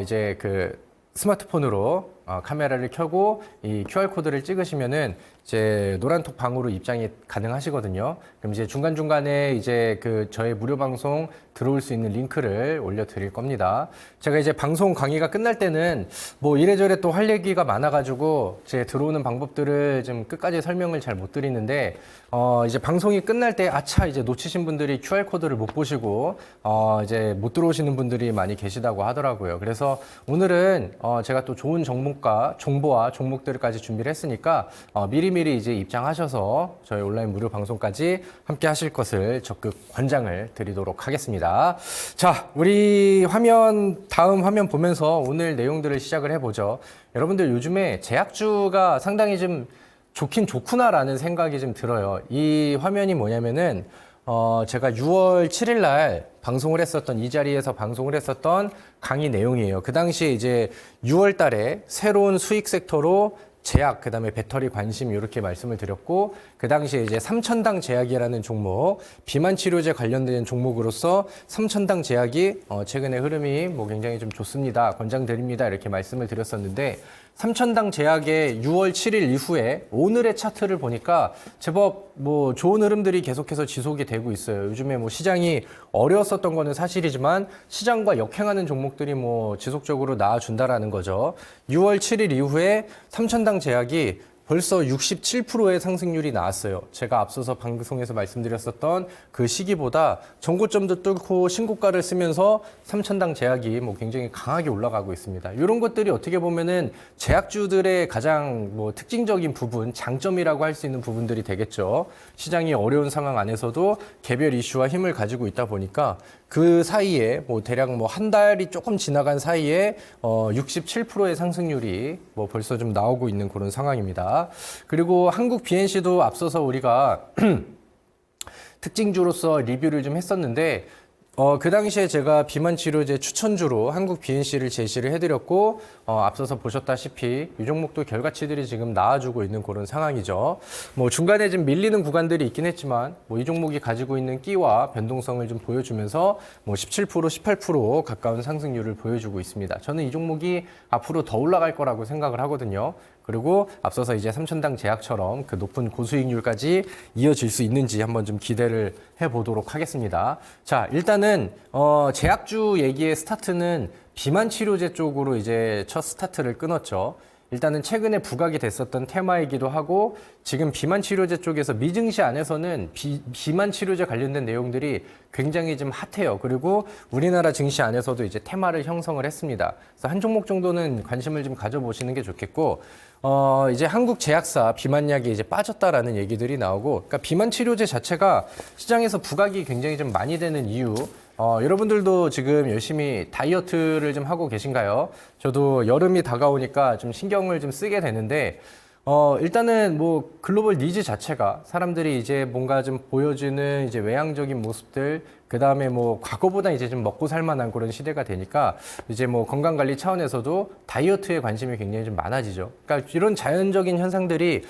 이제 그 스마트폰으로 카메라를 켜고 이 QR 코드를 찍으시면은 이제 노란톡 방으로 입장이 가능하시거든요. 그럼 이제 중간중간에 이제 그 저의 무료 방송 들어올 수 있는 링크를 올려드릴 겁니다. 제가 이제 방송 강의가 끝날 때는 뭐 이래저래 또 할 얘기가 많아가지고 제 들어오는 방법들을 좀 끝까지 설명을 잘 못 드리는데 이제 방송이 끝날 때 아차 이제 놓치신 분들이 QR 코드를 못 보시고 이제 못 들어오시는 분들이 많이 계시다고 하더라고요. 그래서 오늘은 제가 또 좋은 정보와 종목들까지 준비를 했으니까 미리미리 이제 입장하셔서 저희 온라인 무료 방송까지 함께 하실 것을 적극 권장을 드리도록 하겠습니다. 자, 우리 다음 화면 보면서 오늘 내용들을 시작을 해보죠. 여러분들 요즘에 제약주가 상당히 좀 좋긴 좋구나라는 생각이 좀 들어요. 이 화면이 뭐냐면은 제가 6월 7일 날 방송을 했었던 이 자리에서 방송을 했었던 강의 내용이에요. 그 당시에 이제 6월 달에 새로운 수익 섹터로 제약, 그다음에 배터리 관심 이렇게 말씀을 드렸고, 그 당시에 이제 삼천당 제약이라는 종목, 비만 치료제 관련된 종목으로서 삼천당 제약이 최근에 흐름이 뭐 굉장히 좀 좋습니다. 권장드립니다. 이렇게 말씀을 드렸었는데, 삼천당 제약의 6월 7일 이후에 오늘의 차트를 보니까 제법 뭐 좋은 흐름들이 계속해서 지속이 되고 있어요. 요즘에 뭐 시장이 어려웠었던 거는 사실이지만 시장과 역행하는 종목들이 뭐 지속적으로 나와준다라는 거죠. 6월 7일 이후에 삼천당 제약이 벌써 67%의 상승률이 나왔어요. 제가 앞서서 방송에서 말씀드렸었던 그 시기보다 전고점도 뚫고 신고가를 쓰면서 삼천당 제약이 뭐 굉장히 강하게 올라가고 있습니다. 이런 것들이 어떻게 보면은 제약주들의 가장 뭐 특징적인 부분, 장점이라고 할 수 있는 부분들이 되겠죠. 시장이 어려운 상황 안에서도 개별 이슈와 힘을 가지고 있다 보니까 그 사이에 뭐 대략 뭐 한 달이 조금 지나간 사이에 67%의 상승률이 뭐 벌써 좀 나오고 있는 그런 상황입니다. 그리고 한국 BNC도 앞서서 우리가 특징주로서 리뷰를 좀 했었는데 그 당시에 제가 비만 치료제 추천주로 한국 BNC를 제시를 해드렸고 앞서서 보셨다시피 이 종목도 결과치들이 지금 나와주고 있는 그런 상황이죠. 뭐 중간에 좀 밀리는 구간들이 있긴 했지만 뭐 이 종목이 가지고 있는 끼와 변동성을 좀 보여주면서 뭐 17%, 18% 가까운 상승률을 보여주고 있습니다. 저는 이 종목이 앞으로 더 올라갈 거라고 생각을 하거든요. 그리고 앞서서 이제 삼천당 제약처럼 그 높은 고수익률까지 이어질 수 있는지 한번 좀 기대를 해보도록 하겠습니다. 자, 일단은 제약주 얘기의 스타트는 비만 치료제 쪽으로 이제 첫 스타트를 끊었죠. 일단은 최근에 부각이 됐었던 테마이기도 하고 지금 비만 치료제 쪽에서 미증시 안에서는 비만 치료제 관련된 내용들이 굉장히 좀 핫해요. 그리고 우리나라 증시 안에서도 이제 테마를 형성을 했습니다. 그래서 한 종목 정도는 관심을 좀 가져보시는 게 좋겠고, 이제 한국 제약사 비만약이 이제 빠졌다라는 얘기들이 나오고, 그러니까 비만 치료제 자체가 시장에서 부각이 굉장히 좀 많이 되는 이유, 여러분들도 지금 열심히 다이어트를 좀 하고 계신가요? 저도 여름이 다가오니까 좀 신경을 좀 쓰게 되는데, 일단은 뭐 글로벌 니즈 자체가 사람들이 이제 뭔가 좀 보여주는 이제 외향적인 모습들, 그 다음에 뭐 과거보다 이제 좀 먹고 살만한 그런 시대가 되니까 이제 뭐 건강관리 차원에서도 다이어트에 관심이 굉장히 좀 많아지죠. 그러니까 이런 자연적인 현상들이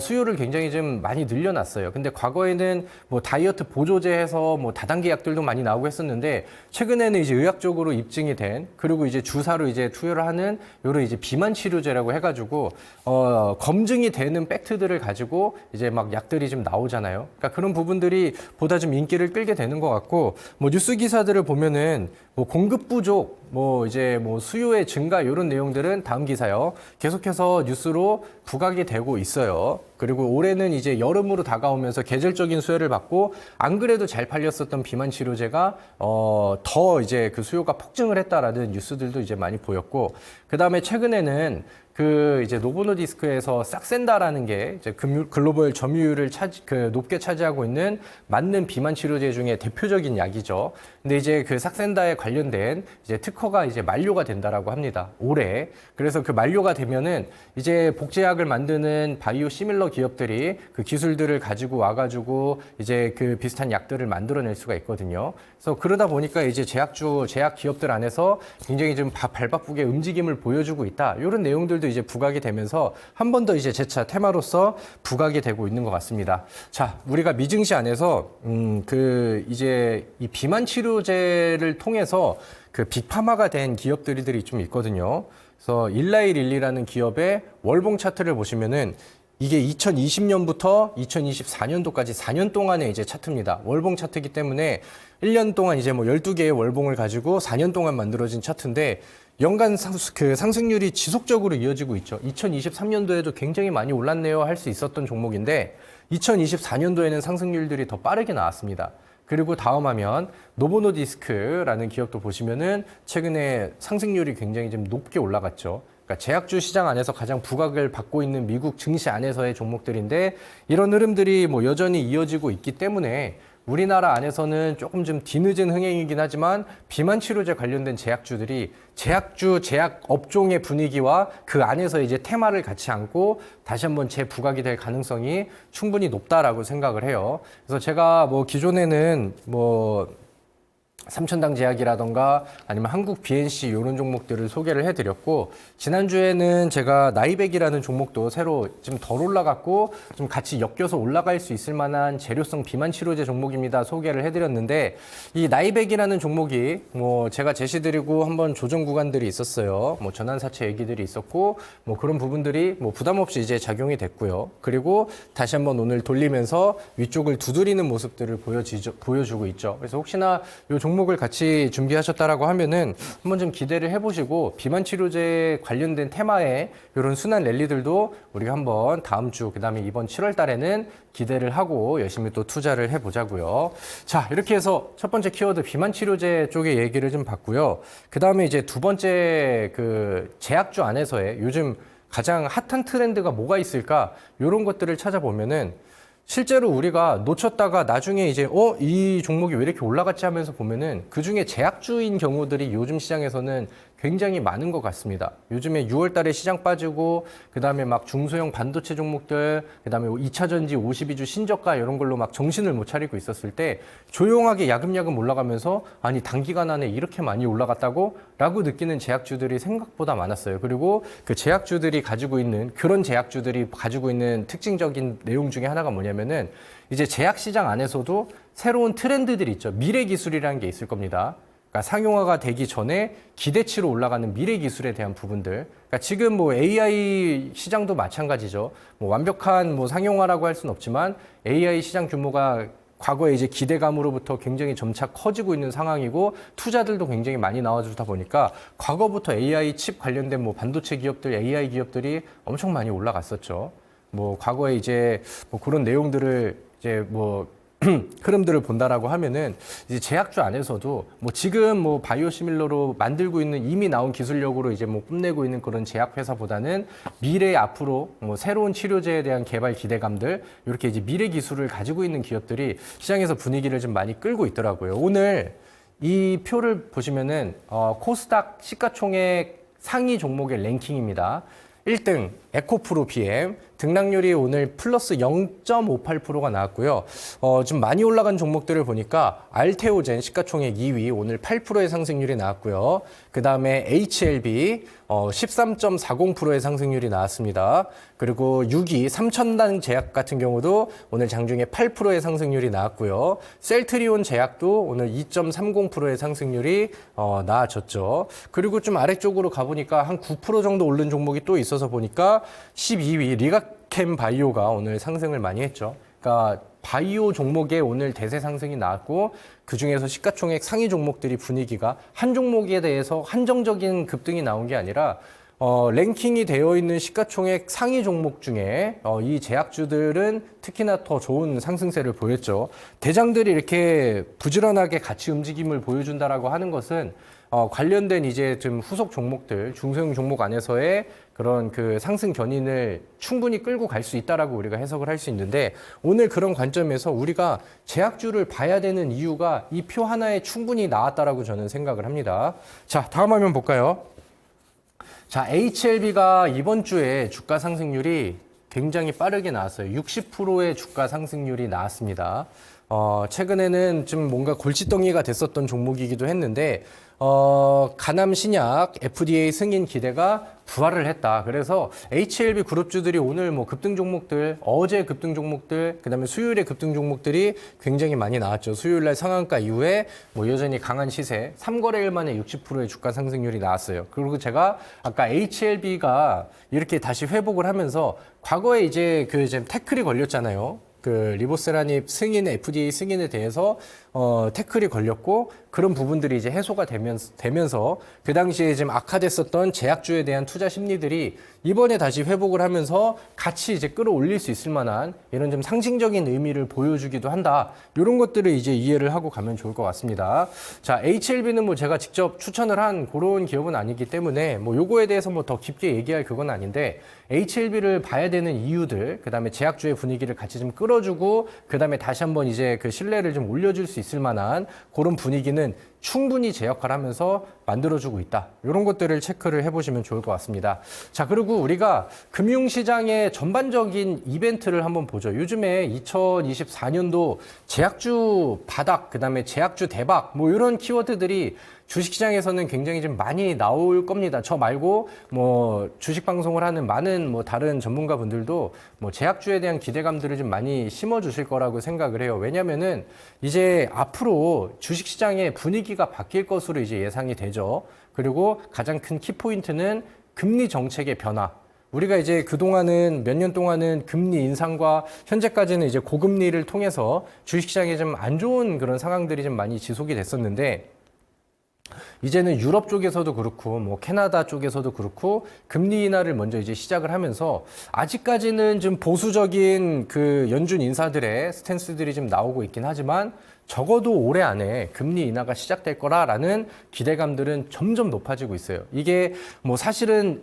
수요를 굉장히 좀 많이 늘려놨어요. 근데 과거에는 뭐 다이어트 보조제해서 뭐 다단계 약들도 많이 나오고 했었는데 최근에는 이제 의학적으로 입증이 된 그리고 이제 주사로 이제 투여를 하는 요런 이제 비만 치료제라고 해가지고 검증이 되는 팩트들을 가지고 이제 막 약들이 좀 나오잖아요. 그러니까 그런 부분들이 보다 좀 인기를 끌게 되는 것 같고 뭐 뉴스 기사들을 보면은 뭐 공급 부족, 뭐 이제 뭐 수요의 증가 이런 내용들은 다음 기사요. 계속해서 뉴스로 부각이 되고 있어요. 그리고 올해는 이제 여름으로 다가오면서 계절적인 수요를 받고 안 그래도 잘 팔렸었던 비만 치료제가 더 이제 그 수요가 폭증을 했다라는 뉴스들도 이제 많이 보였고 그 다음에 최근에는 그 이제 노보노디스크에서 싹센다라는 게 이제 글로벌 점유율을 높게 차지하고 있는 맞는 비만 치료제 중에 대표적인 약이죠. 근데 이제 그 싹센다에 관련된 이제 특허가 이제 만료가 된다라고 합니다. 올해. 그래서 그 만료가 되면은 이제 복제약을 만드는 바이오 시밀러 기업들이 그 기술들을 가지고 와가지고 이제 그 비슷한 약들을 만들어낼 수가 있거든요. 그래서 그러다 보니까 이제 제약 기업들 안에서 굉장히 좀 발바쁘게 움직임을 보여주고 있다. 이런 내용들도 이제 부각이 되면서 한 번 더 이제 재차 테마로서 부각이 되고 있는 것 같습니다. 자, 우리가 미증시 안에서 그 이제 이 비만 치료제를 통해서 그 빅파마가 된 기업들이 좀 있거든요. 그래서 일라일릴리라는 기업의 월봉 차트를 보시면은 이게 2020년부터 2024년도까지 4년 동안의 이제 차트입니다. 월봉 차트이기 때문에 1년 동안 이제 뭐 12개의 월봉을 가지고 4년 동안 만들어진 차트인데 연간 상승률이 지속적으로 이어지고 있죠. 2023년도에도 굉장히 많이 올랐네요 할 수 있었던 종목인데 2024년도에는 상승률들이 더 빠르게 나왔습니다. 그리고 다음 화면 노보노디스크라는 기업도 보시면은 최근에 상승률이 굉장히 좀 높게 올라갔죠. 그러니까 제약주 시장 안에서 가장 부각을 받고 있는 미국 증시 안에서의 종목들인데 이런 흐름들이 뭐 여전히 이어지고 있기 때문에 우리나라 안에서는 조금 좀 뒤늦은 흥행이긴 하지만 비만 치료제 관련된 제약주들이 제약 업종의 분위기와 그 안에서 이제 테마를 같이 안고 다시 한번 재부각이 될 가능성이 충분히 높다라고 생각을 해요. 그래서 제가 뭐 기존에는 뭐 삼천당 제약이라던가 아니면 한국 BNC 이런 종목들을 소개를 해드렸고 지난주에는 제가 나이백이라는 종목도 새로 좀 덜 올라갔고 좀 같이 엮여서 올라갈 수 있을 만한 재료성 비만 치료제 종목입니다 소개를 해드렸는데 이 나이백이라는 종목이 뭐 제가 제시드리고 한번 조정 구간들이 있었어요. 뭐 전환사채 얘기들이 있었고 뭐 그런 부분들이 뭐 부담 없이 이제 작용이 됐고요. 그리고 다시 한번 오늘 돌리면서 위쪽을 두드리는 모습들을 보여주고 있죠. 그래서 혹시나 이 종목을 같이 준비하셨다라고 하면은 한번 좀 기대를 해보시고 비만 치료제 관련된 테마의 이런 순환 랠리들도 우리가 한번 다음 주 그다음에 이번 7월 달에는 기대를 하고 열심히 또 투자를 해보자고요. 자, 이렇게 해서 첫 번째 키워드 비만 치료제 쪽의 얘기를 좀 봤고요. 그다음에 이제 두 번째 그 제약주 안에서의 요즘 가장 핫한 트렌드가 뭐가 있을까? 이런 것들을 찾아보면은 실제로 우리가 놓쳤다가 나중에 이제 이 종목이 왜 이렇게 올라갔지 하면서 보면은 그중에 제약주인 경우들이 요즘 시장에서는 굉장히 많은 것 같습니다. 요즘에 6월 달에 시장 빠지고 그다음에 막 중소형 반도체 종목들 그다음에 2차 전지 52주 신저가 이런 걸로 막 정신을 못 차리고 있었을 때 조용하게 야금야금 올라가면서 아니 단기간 안에 이렇게 많이 올라갔다고? 라고 느끼는 제약주들이 생각보다 많았어요. 그리고 그 제약주들이 가지고 있는 그런 제약주들이 가지고 있는 특징적인 내용 중에 하나가 뭐냐면은 이제 제약 시장 안에서도 새로운 트렌드들이 있죠. 미래 기술이라는 게 있을 겁니다. 그러니까 상용화가 되기 전에 기대치로 올라가는 미래 기술에 대한 부분들. 그러니까 지금 뭐 AI 시장도 마찬가지죠. 뭐 완벽한 뭐 상용화라고 할 수는 없지만 AI 시장 규모가 과거에 이제 기대감으로부터 굉장히 점차 커지고 있는 상황이고 투자들도 굉장히 많이 나와주다 보니까 과거부터 AI 칩 관련된 뭐 반도체 기업들, AI 기업들이 엄청 많이 올라갔었죠. 뭐 과거에 이제 뭐 그런 내용들을 이제 뭐 흐름들을 본다라고 하면은 이제 제약주 안에서도 뭐 지금 뭐 바이오시밀러로 만들고 있는 이미 나온 기술력으로 이제 뭐 뽐내고 있는 그런 제약 회사보다는 미래 앞으로 뭐 새로운 치료제에 대한 개발 기대감들 이렇게 이제 미래 기술을 가지고 있는 기업들이 시장에서 분위기를 좀 많이 끌고 있더라고요. 오늘 이 표를 보시면은 코스닥 시가총액 상위 종목의 랭킹입니다. 1등 에코프로 BM 등락률이 오늘 플러스 0.58%가 나왔고요. 좀 많이 올라간 종목들을 보니까 알테오젠 시가총액 2위 오늘 8%의 상승률이 나왔고요. 그 다음에 HLB 13.40%의 상승률이 나왔습니다. 그리고 6위 삼천당 제약 같은 경우도 오늘 장중에 8%의 상승률이 나왔고요. 셀트리온 제약도 오늘 2.30%의 상승률이 나아졌죠. 그리고 좀 아래쪽으로 가보니까 한 9% 정도 오른 종목이 또 있어서 보니까 12위 리가캠 바이오가 오늘 상승을 많이 했죠. 그러니까 바이오 종목에 오늘 대세 상승이 나왔고 그중에서 시가총액 상위 종목들이 분위기가 한 종목에 대해서 한정적인 급등이 나온 게 아니라 랭킹이 되어 있는 시가총액 상위 종목 중에 이 제약주들은 특히나 더 좋은 상승세를 보였죠. 대장들이 이렇게 부지런하게 같이 움직임을 보여준다라고 하는 것은 관련된 이제 좀 후속 종목들, 중소형 종목 안에서의 그런 그 상승 견인을 충분히 끌고 갈 수 있다라고 우리가 해석을 할 수 있는데 오늘 그런 관점에서 우리가 제약주를 봐야 되는 이유가 이 표 하나에 충분히 나왔다라고 저는 생각을 합니다. 자, 다음 화면 볼까요? 자, HLB가 이번 주에 주가 상승률이 굉장히 빠르게 나왔어요. 60%의 주가 상승률이 나왔습니다. 최근에는 좀 뭔가 골칫덩이가 됐었던 종목이기도 했는데 가남 신약 FDA 승인 기대가 부활을 했다. 그래서 HLB 그룹주들이 오늘 뭐 급등 종목들, 어제 급등 종목들, 그다음에 수요일에 급등 종목들이 굉장히 많이 나왔죠. 수요일 날 상한가 이후에 뭐 여전히 강한 시세, 3거래일 만에 60%의 주가 상승률이 나왔어요. 그리고 제가 아까 HLB가 이렇게 다시 회복을 하면서 과거에 이제 그 지금 태클이 걸렸잖아요. 그 리보세라닙 승인, FDA 승인에 대해서 태클이 걸렸고 그런 부분들이 이제 해소가 되면서 그 당시에 지금 악화됐었던 제약주에 대한 투자 심리들이 이번에 다시 회복을 하면서 같이 이제 끌어올릴 수 있을 만한 이런 좀 상징적인 의미를 보여주기도 한다. 이런 것들을 이제 이해를 하고 가면 좋을 것 같습니다. 자, HLB는 뭐 제가 직접 추천을 한 그런 기업은 아니기 때문에 뭐 요거에 대해서 뭐 더 깊게 얘기할 그건 아닌데 HLB를 봐야 되는 이유들, 그다음에 제약주의 분위기를 같이 좀 끌어주고 그다음에 다시 한번 이제 그 신뢰를 좀 올려줄 수 있을 만한 그런 분위기는 충분히 제 역할을 하면서 만들어주고 있다. 이런 것들을 체크를 해보시면 좋을 것 같습니다. 자, 그리고 우리가 금융시장의 전반적인 이벤트를 한번 보죠. 요즘에 2024년도 제약주 바닥, 그다음에 제약주 대박, 뭐 이런 키워드들이 주식시장에서는 굉장히 좀 많이 나올 겁니다. 저 말고 뭐 주식 방송을 하는 많은 뭐 다른 전문가분들도 뭐 제약주에 대한 기대감들을 좀 많이 심어주실 거라고 생각을 해요. 왜냐면은 이제 앞으로 주식시장의 분위기가 바뀔 것으로 이제 예상이 되죠. 그리고 가장 큰 키포인트는 금리 정책의 변화. 우리가 이제 그동안은 몇 년 동안은 금리 인상과 현재까지는 이제 고금리를 통해서 주식시장에 좀 안 좋은 그런 상황들이 좀 많이 지속이 됐었는데 이제는 유럽 쪽에서도 그렇고 뭐 캐나다 쪽에서도 그렇고 금리 인하를 먼저 이제 시작을 하면서 아직까지는 좀 보수적인 그 연준 인사들의 스탠스들이 좀 나오고 있긴 하지만 적어도 올해 안에 금리 인하가 시작될 거라라는 기대감들은 점점 높아지고 있어요. 이게 뭐 사실은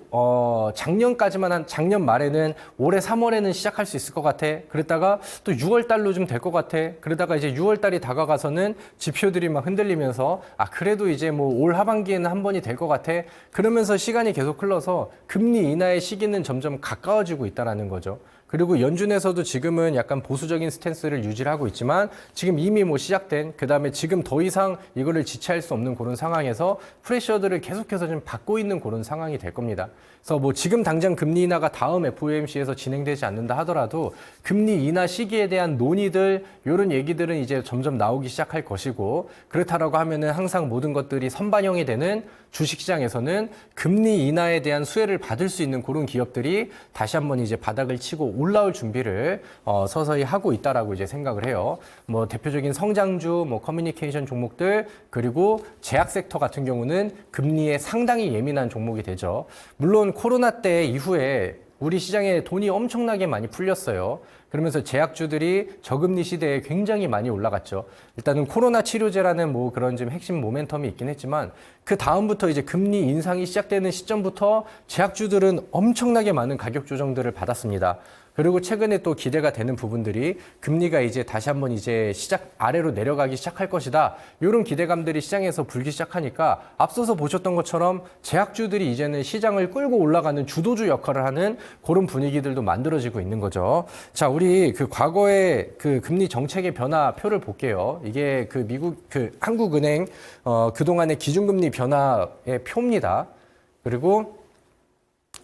작년까지만 작년 말에는 올해 3월에는 시작할 수 있을 것 같아. 그랬다가 또 6월 달로 좀 될 것 같아. 그러다가 이제 6월 달이 다가가서는 지표들이 막 흔들리면서 그래도 이제 뭐 올 하반기에는 한 번이 될 것 같아. 그러면서 시간이 계속 흘러서 금리 인하의 시기는 점점 가까워지고 있다라는 거죠. 그리고 연준에서도 지금은 약간 보수적인 스탠스를 유지를 하고 있지만 지금 이미 뭐 시작된 그다음에 지금 더 이상 이거를 지체할 수 없는 그런 상황에서 프레셔들을 계속해서 좀 받고 있는 그런 상황이 될 겁니다. 그래서 뭐 지금 당장 금리 인하가 다음 FOMC에서 진행되지 않는다 하더라도 금리 인하 시기에 대한 논의들 이런 얘기들은 이제 점점 나오기 시작할 것이고 그렇다라고 하면은 항상 모든 것들이 선반영이 되는 주식시장에서는 금리 인하에 대한 수혜를 받을 수 있는 그런 기업들이 다시 한번 이제 바닥을 치고 올라올 준비를 서서히 하고 있다라고 이제 생각을 해요. 뭐 대표적인 성장주, 뭐 커뮤니케이션 종목들 그리고 제약 섹터 같은 경우는 금리에 상당히 예민한 종목이 되죠. 물론 코로나 때 이후에 우리 시장에 돈이 엄청나게 많이 풀렸어요. 그러면서 제약주들이 저금리 시대에 굉장히 많이 올라갔죠. 일단은 코로나 치료제라는 뭐 그런 좀 핵심 모멘텀이 있긴 했지만 그 다음부터 이제 금리 인상이 시작되는 시점부터 제약주들은 엄청나게 많은 가격 조정들을 받았습니다. 그리고 최근에 또 기대가 되는 부분들이 금리가 이제 다시 한번 이제 아래로 내려가기 시작할 것이다. 이런 기대감들이 시장에서 불기 시작하니까 앞서서 보셨던 것처럼 제약주들이 이제는 시장을 끌고 올라가는 주도주 역할을 하는 그런 분위기들도 만들어지고 있는 거죠. 자, 우리 그 과거의 그 금리 정책의 변화표를 볼게요. 이게 그 한국은행 그동안의 기준금리 변화의 표입니다. 그리고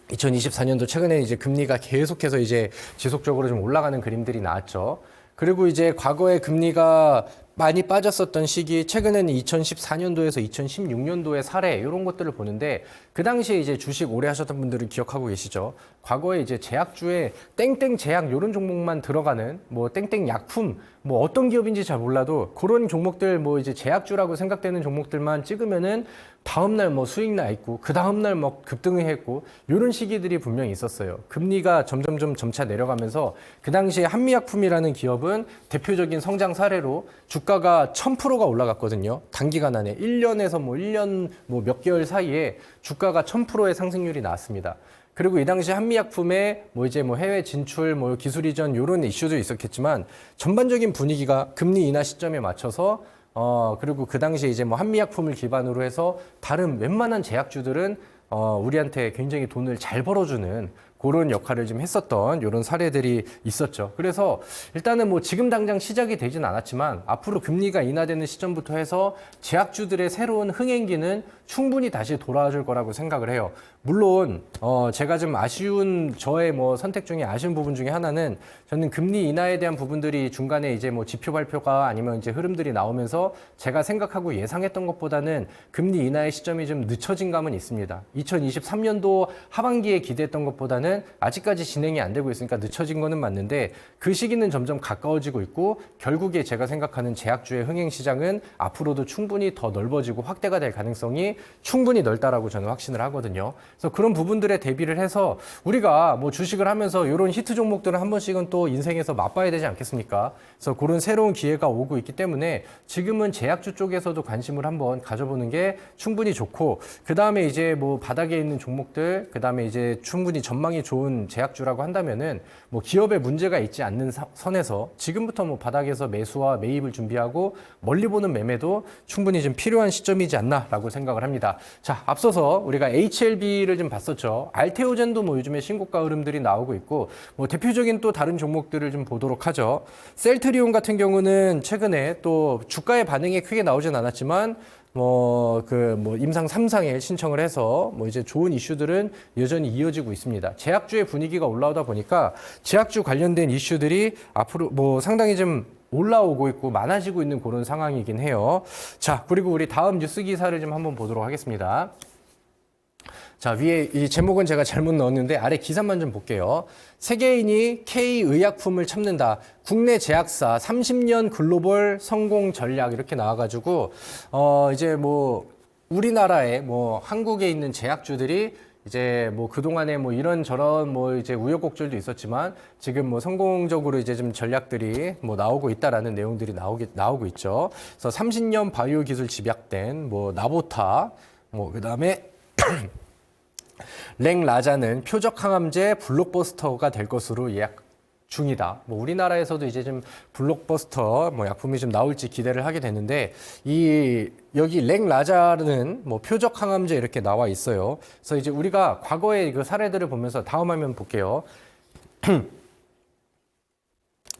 2024년도 최근에 이제 금리가 계속해서 이제 지속적으로 좀 올라가는 그림들이 나왔죠. 그리고 이제 과거에 금리가 많이 빠졌었던 시기, 최근에는 2014년도에서 2016년도의 사례, 이런 것들을 보는데, 그 당시에 이제 주식 오래 하셨던 분들은 기억하고 계시죠? 과거에 이제 제약주에 땡땡 제약, 이런 종목만 들어가는, 뭐 땡땡 약품, 뭐 어떤 기업인지 잘 몰라도 그런 종목들, 뭐 이제 제약주라고 생각되는 종목들만 찍으면은 다음날 뭐 수익 나 있고, 그 다음날 뭐 급등을 했고, 이런 시기들이 분명히 있었어요. 금리가 점차 내려가면서, 그 당시에 한미약품이라는 기업은 대표적인 성장 사례로 주가가 1000%가 올라갔거든요. 단기간 안에 1년에서 뭐 1년 뭐 몇 개월 사이에 주가가 1000%의 상승률이 나왔습니다. 그리고 이 당시 한미약품의 뭐 이제 뭐 해외 진출, 뭐 기술 이전 이런 이슈도 있었겠지만 전반적인 분위기가 금리 인하 시점에 맞춰서 그리고 그 당시에 이제 뭐 한미약품을 기반으로 해서 다른 웬만한 제약주들은 우리한테 굉장히 돈을 잘 벌어주는 그런 역할을 좀 했었던 이런 사례들이 있었죠. 그래서 일단은 뭐 지금 당장 시작이 되진 않았지만 앞으로 금리가 인하되는 시점부터 해서 제약주들의 새로운 흥행기는 충분히 다시 돌아와 줄 거라고 생각을 해요. 물론 제가 좀 아쉬운 저의 뭐 선택 중에 아쉬운 부분 중에 하나는 저는 금리 인하에 대한 부분들이 중간에 이제 뭐 지표 발표가 아니면 이제 흐름들이 나오면서 제가 생각하고 예상했던 것보다는 금리 인하의 시점이 좀 늦춰진 감은 있습니다. 2023년도 하반기에 기대했던 것보다는 아직까지 진행이 안 되고 있으니까 늦춰진 거는 맞는데 그 시기는 점점 가까워지고 있고 결국에 제가 생각하는 제약주의 흥행 시장은 앞으로도 충분히 더 넓어지고 확대가 될 가능성이 충분히 넓다라고 저는 확신을 하거든요. 그래서 그런 부분들에 대비를 해서 우리가 뭐 주식을 하면서 이런 히트 종목들은 한 번씩은 또 인생에서 맛봐야 되지 않겠습니까? 그래서 그런 새로운 기회가 오고 있기 때문에 지금은 제약주 쪽에서도 관심을 한번 가져보는 게 충분히 좋고 그 다음에 이제 뭐 바닥에 있는 종목들 그 다음에 이제 충분히 전망이 좋은 제약주라고 한다면은 뭐 기업에 문제가 있지 않는 선에서 지금부터 뭐 바닥에서 매수와 매입을 준비하고 멀리 보는 매매도 충분히 좀 필요한 시점이지 않나라고 생각을 합니다. 자, 앞서서 우리가 HLB를 좀 봤었죠. 알테오젠도 뭐 요즘에 신고가 흐름들이 나오고 있고 뭐 대표적인 또 다른 종목들을 좀 보도록 하죠. 셀트리온 같은 경우는 최근에 또 주가의 반응이 크게 나오진 않았지만 임상 3상에 신청을 해서 뭐 이제 좋은 이슈들은 여전히 이어지고 있습니다. 제약주의 분위기가 올라오다 보니까 제약주 관련된 이슈들이 앞으로 뭐 상당히 좀 올라오고 있고 많아지고 있는 그런 상황이긴 해요. 자, 그리고 우리 다음 뉴스 기사를 좀 한번 보도록 하겠습니다. 자, 위에 이 제목은 제가 잘못 넣었는데 아래 기사만 좀 볼게요. 세계인이 K의약품을 참는다. 국내 제약사 30년 글로벌 성공 전략 이렇게 나와가지고 이제 뭐 우리나라에 뭐 한국에 있는 제약주들이 이제 뭐 그동안에 뭐 이런저런 뭐 이제 우여곡절도 있었지만 지금 뭐 성공적으로 이제 좀 전략들이 뭐 나오고 있다라는 내용들이 나오고 있죠. 그래서 30년 바이오 기술 집약된 뭐 나보타 뭐 그다음에 랭라자는 표적 항암제 블록버스터가 될 것으로 예약 중이다. 뭐 우리나라에서도 이제 좀 블록버스터 뭐 약품이 좀 나올지 기대를 하게 되는데 여기 랭라자는 뭐 표적 항암제 이렇게 나와 있어요. 그래서 이제 우리가 과거의 그 사례들을 보면서 다음 화면 볼게요.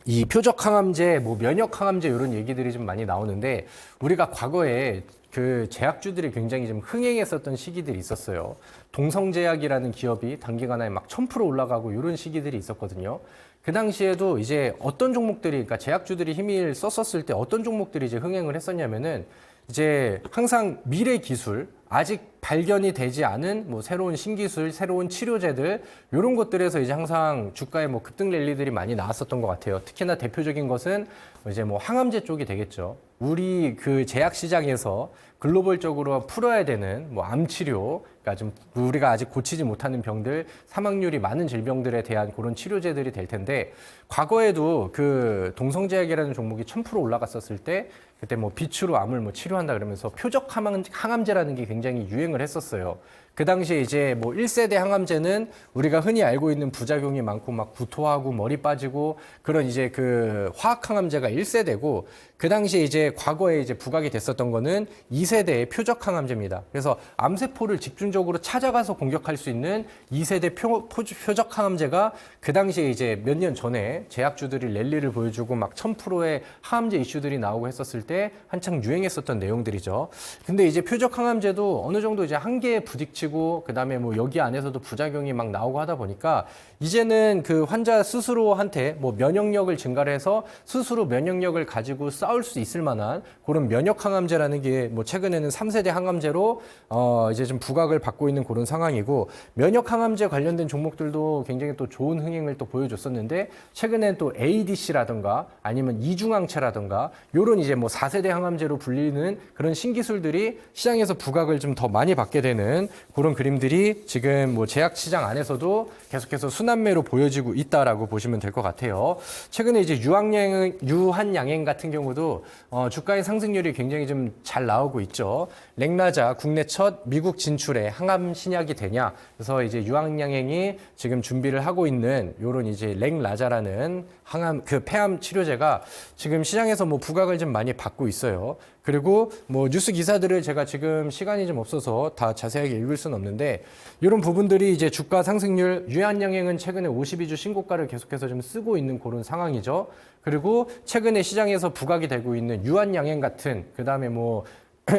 이 표적 항암제, 뭐 면역 항암제 이런 얘기들이 좀 많이 나오는데 우리가 과거에 그 제약주들이 굉장히 좀 흥행했었던 시기들이 있었어요. 동성제약이라는 기업이 단기간에 막 1000% 올라가고 이런 시기들이 있었거든요. 그 당시에도 이제 어떤 종목들이, 그러니까 제약주들이 힘을 썼었을 때 어떤 종목들이 이제 흥행을 했었냐면은 이제 항상 미래 기술, 아직 발견이 되지 않은 뭐 새로운 신기술, 새로운 치료제들 이런 것들에서 이제 항상 주가에 뭐 급등 랠리들이 많이 나왔었던 것 같아요. 특히나 대표적인 것은 이제 뭐 항암제 쪽이 되겠죠. 우리 그 제약 시장에서 글로벌적으로 풀어야 되는 뭐 암 치료, 그러니까 좀 우리가 아직 고치지 못하는 병들, 사망률이 많은 질병들에 대한 그런 치료제들이 될 텐데 과거에도 그 동성제약이라는 종목이 1000% 올라갔었을 때 그때 뭐 빛으로 암을 뭐 치료한다 그러면서 표적 항암제라는 게 굉장히 유행을 했었어요. 그 당시에 이제 뭐 1세대 항암제는 우리가 흔히 알고 있는 부작용이 많고 막 구토하고 머리 빠지고 그런 이제 그 화학 항암제가 1세대고 그 당시에 이제 과거에 이제 부각이 됐었던 거는 2세대의 표적 항암제입니다. 그래서 암세포를 집중적으로 찾아가서 공격할 수 있는 2세대 표적 항암제가 그 당시에 이제 몇 년 전에 제약주들이 랠리를 보여주고 막 1000%의 항암제 이슈들이 나오고 했었을 때 한창 유행했었던 내용들이죠. 근데 이제 표적 항암제도 어느 정도 이제 한계에 부딪히고 그다음에 뭐 여기 안에서도 부작용이 막 나오고 하다 보니까 이제는 그 환자 스스로한테 뭐 면역력을 증가를 해서 스스로 면역력을 가지고 싸울 수 있을 만한 그런 면역 항암제라는 게 뭐 최근에는 3세대 항암제로 이제 좀 부각을 받고 있는 그런 상황이고 면역 항암제 관련된 종목들도 굉장히 또 좋은 흥행을 또 보여줬었는데 최근엔 또 ADC라든가 아니면 이중항체라든가 요런 이제 뭐 4세대 항암제로 불리는 그런 신기술들이 시장에서 부각을 좀 더 많이 받게 되는 그런 그림들이 지금 뭐 제약 시장 안에서도 계속해서 순환매로 보여지고 있다라고 보시면 될 것 같아요. 최근에 이제 유한양행 같은 경우도 주가의 상승률이 굉장히 좀 잘 나오고 있죠. 렉나자 국내 첫 미국 진출에 항암 신약이 되냐. 그래서 이제 유한양행이 지금 준비를 하고 있는 요런 이제 렉나자라는 항암 그 폐암 치료제가 지금 시장에서 뭐 부각을 좀 많이 받고 있어요. 그리고 뭐 뉴스 기사들을 제가 지금 시간이 좀 없어서 다 자세하게 읽을 수는 없는데 이런 부분들이 이제 주가 상승률 유한양행은 최근에 52주 신고가를 계속해서 좀 쓰고 있는 그런 상황이죠. 그리고 최근에 시장에서 부각이 되고 있는 유한양행 같은 그다음에 뭐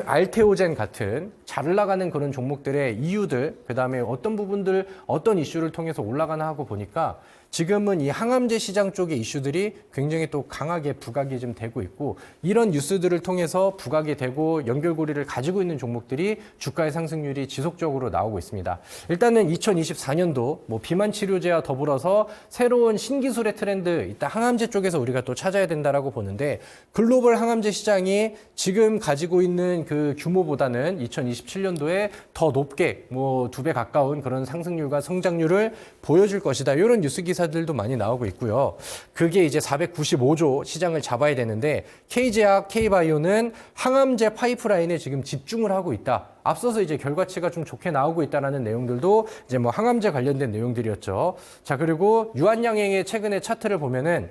알테오젠 같은 잘 올라가는 그런 종목들의 이유들, 그다음에 어떤 부분들, 어떤 이슈를 통해서 올라가나 하고 보니까 지금은 이 항암제 시장 쪽의 이슈들이 굉장히 또 강하게 부각이 좀 되고 있고 이런 뉴스들을 통해서 부각이 되고 연결고리를 가지고 있는 종목들이 주가의 상승률이 지속적으로 나오고 있습니다. 일단은 2024년도 뭐 비만 치료제와 더불어서 새로운 신기술의 트렌드, 일단 항암제 쪽에서 우리가 또 찾아야 된다라고 보는데 글로벌 항암제 시장이 지금 가지고 있는 그 규모보다는 2027년도에 더 높게 뭐 2배 가까운 그런 상승률과 성장률을 보여줄 것이다. 이런 뉴스 기사들도 많이 나오고 있고요. 그게 이제 495조 시장을 잡아야 되는데 K제약, K바이오는 항암제 파이프라인에 지금 집중을 하고 있다. 앞서서 이제 결과치가 좀 좋게 나오고 있다는 내용들도 이제 뭐 항암제 관련된 내용들이었죠. 자, 그리고 유한양행의 최근의 차트를 보면은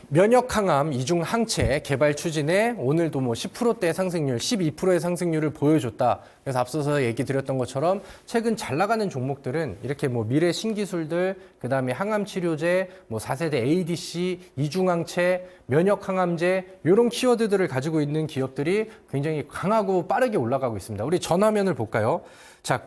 면역 항암 이중 항체 개발 추진에 오늘도 뭐 10%대 상승률, 12%의 상승률을 보여줬다. 그래서 앞서서 얘기 드렸던 것처럼 최근 잘 나가는 종목들은 이렇게 뭐 미래 신기술들, 그다음에 항암 치료제, 뭐 4세대 ADC, 이중 항체, 면역 항암제 이런 키워드들을 가지고 있는 기업들이 굉장히 강하고 빠르게 올라가고 있습니다. 우리 전화면을 볼까요? 자,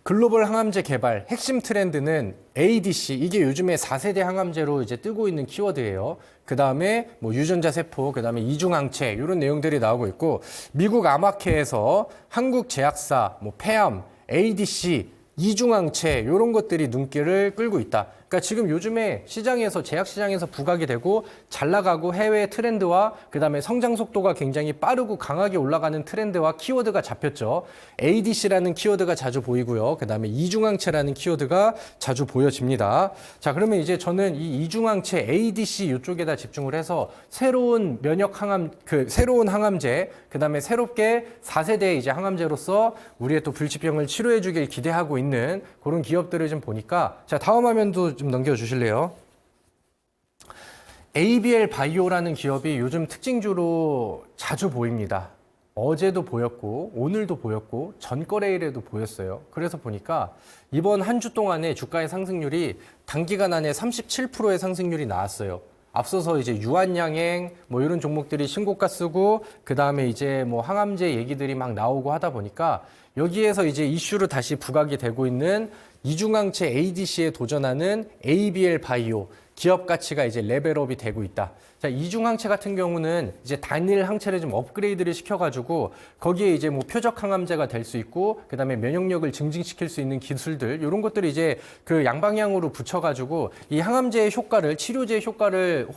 글로벌 항암제 개발 핵심 트렌드는 ADC, 이게 요즘에 4세대 항암제로 이제 뜨고 있는 키워드예요. 그 다음에 뭐 유전자 세포, 그 다음에 이중항체 이런 내용들이 나오고 있고 미국 암학회에서 한국 제약사, 뭐 폐암, ADC, 이중항체 이런 것들이 눈길을 끌고 있다. 그러니까 지금 요즘에 시장에서 제약 시장에서 부각이 되고 잘 나가고 해외 트렌드와 그다음에 성장 속도가 굉장히 빠르고 강하게 올라가는 트렌드와 키워드가 잡혔죠. ADC라는 키워드가 자주 보이고요. 그다음에 이중항체라는 키워드가 자주 보여집니다. 자, 그러면 이제 저는 이 이중항체 ADC 이쪽에다 집중을 해서 새로운 면역 항암 새로운 항암제, 그다음에 새롭게 4세대 이제 항암제로서 우리의 또 불치병을 치료해 주길 기대하고 있는 그런 기업들을 좀 보니까 자, 다음 화면도 좀 넘겨주실래요? ABL 바이오라는 기업이 요즘 특징주로 자주 보입니다. 어제도 보였고 오늘도 보였고 전거래일에도 보였어요. 그래서 보니까 이번 한 주 동안의 주가의 상승률이 단기간 안에 37%의 상승률이 나왔어요. 앞서서 이제 유한양행 뭐 이런 종목들이 신고가 쓰고 그 다음에 이제 뭐 항암제 얘기들이 막 나오고 하다 보니까 여기에서 이제 이슈로 다시 부각이 되고 있는 이중항체 ADC에 도전하는 ABL 바이오 기업 가치가 이제 레벨업이 되고 있다. 자, 이중항체 같은 경우는 이제 단일 항체를 좀 업그레이드를 시켜가지고 거기에 이제 뭐 표적 항암제가 될 수 있고 그다음에 면역력을 증진시킬 수 있는 기술들 이런 것들을 이제 그 양방향으로 붙여가지고 이 항암제의 효과를 치료제의 효과를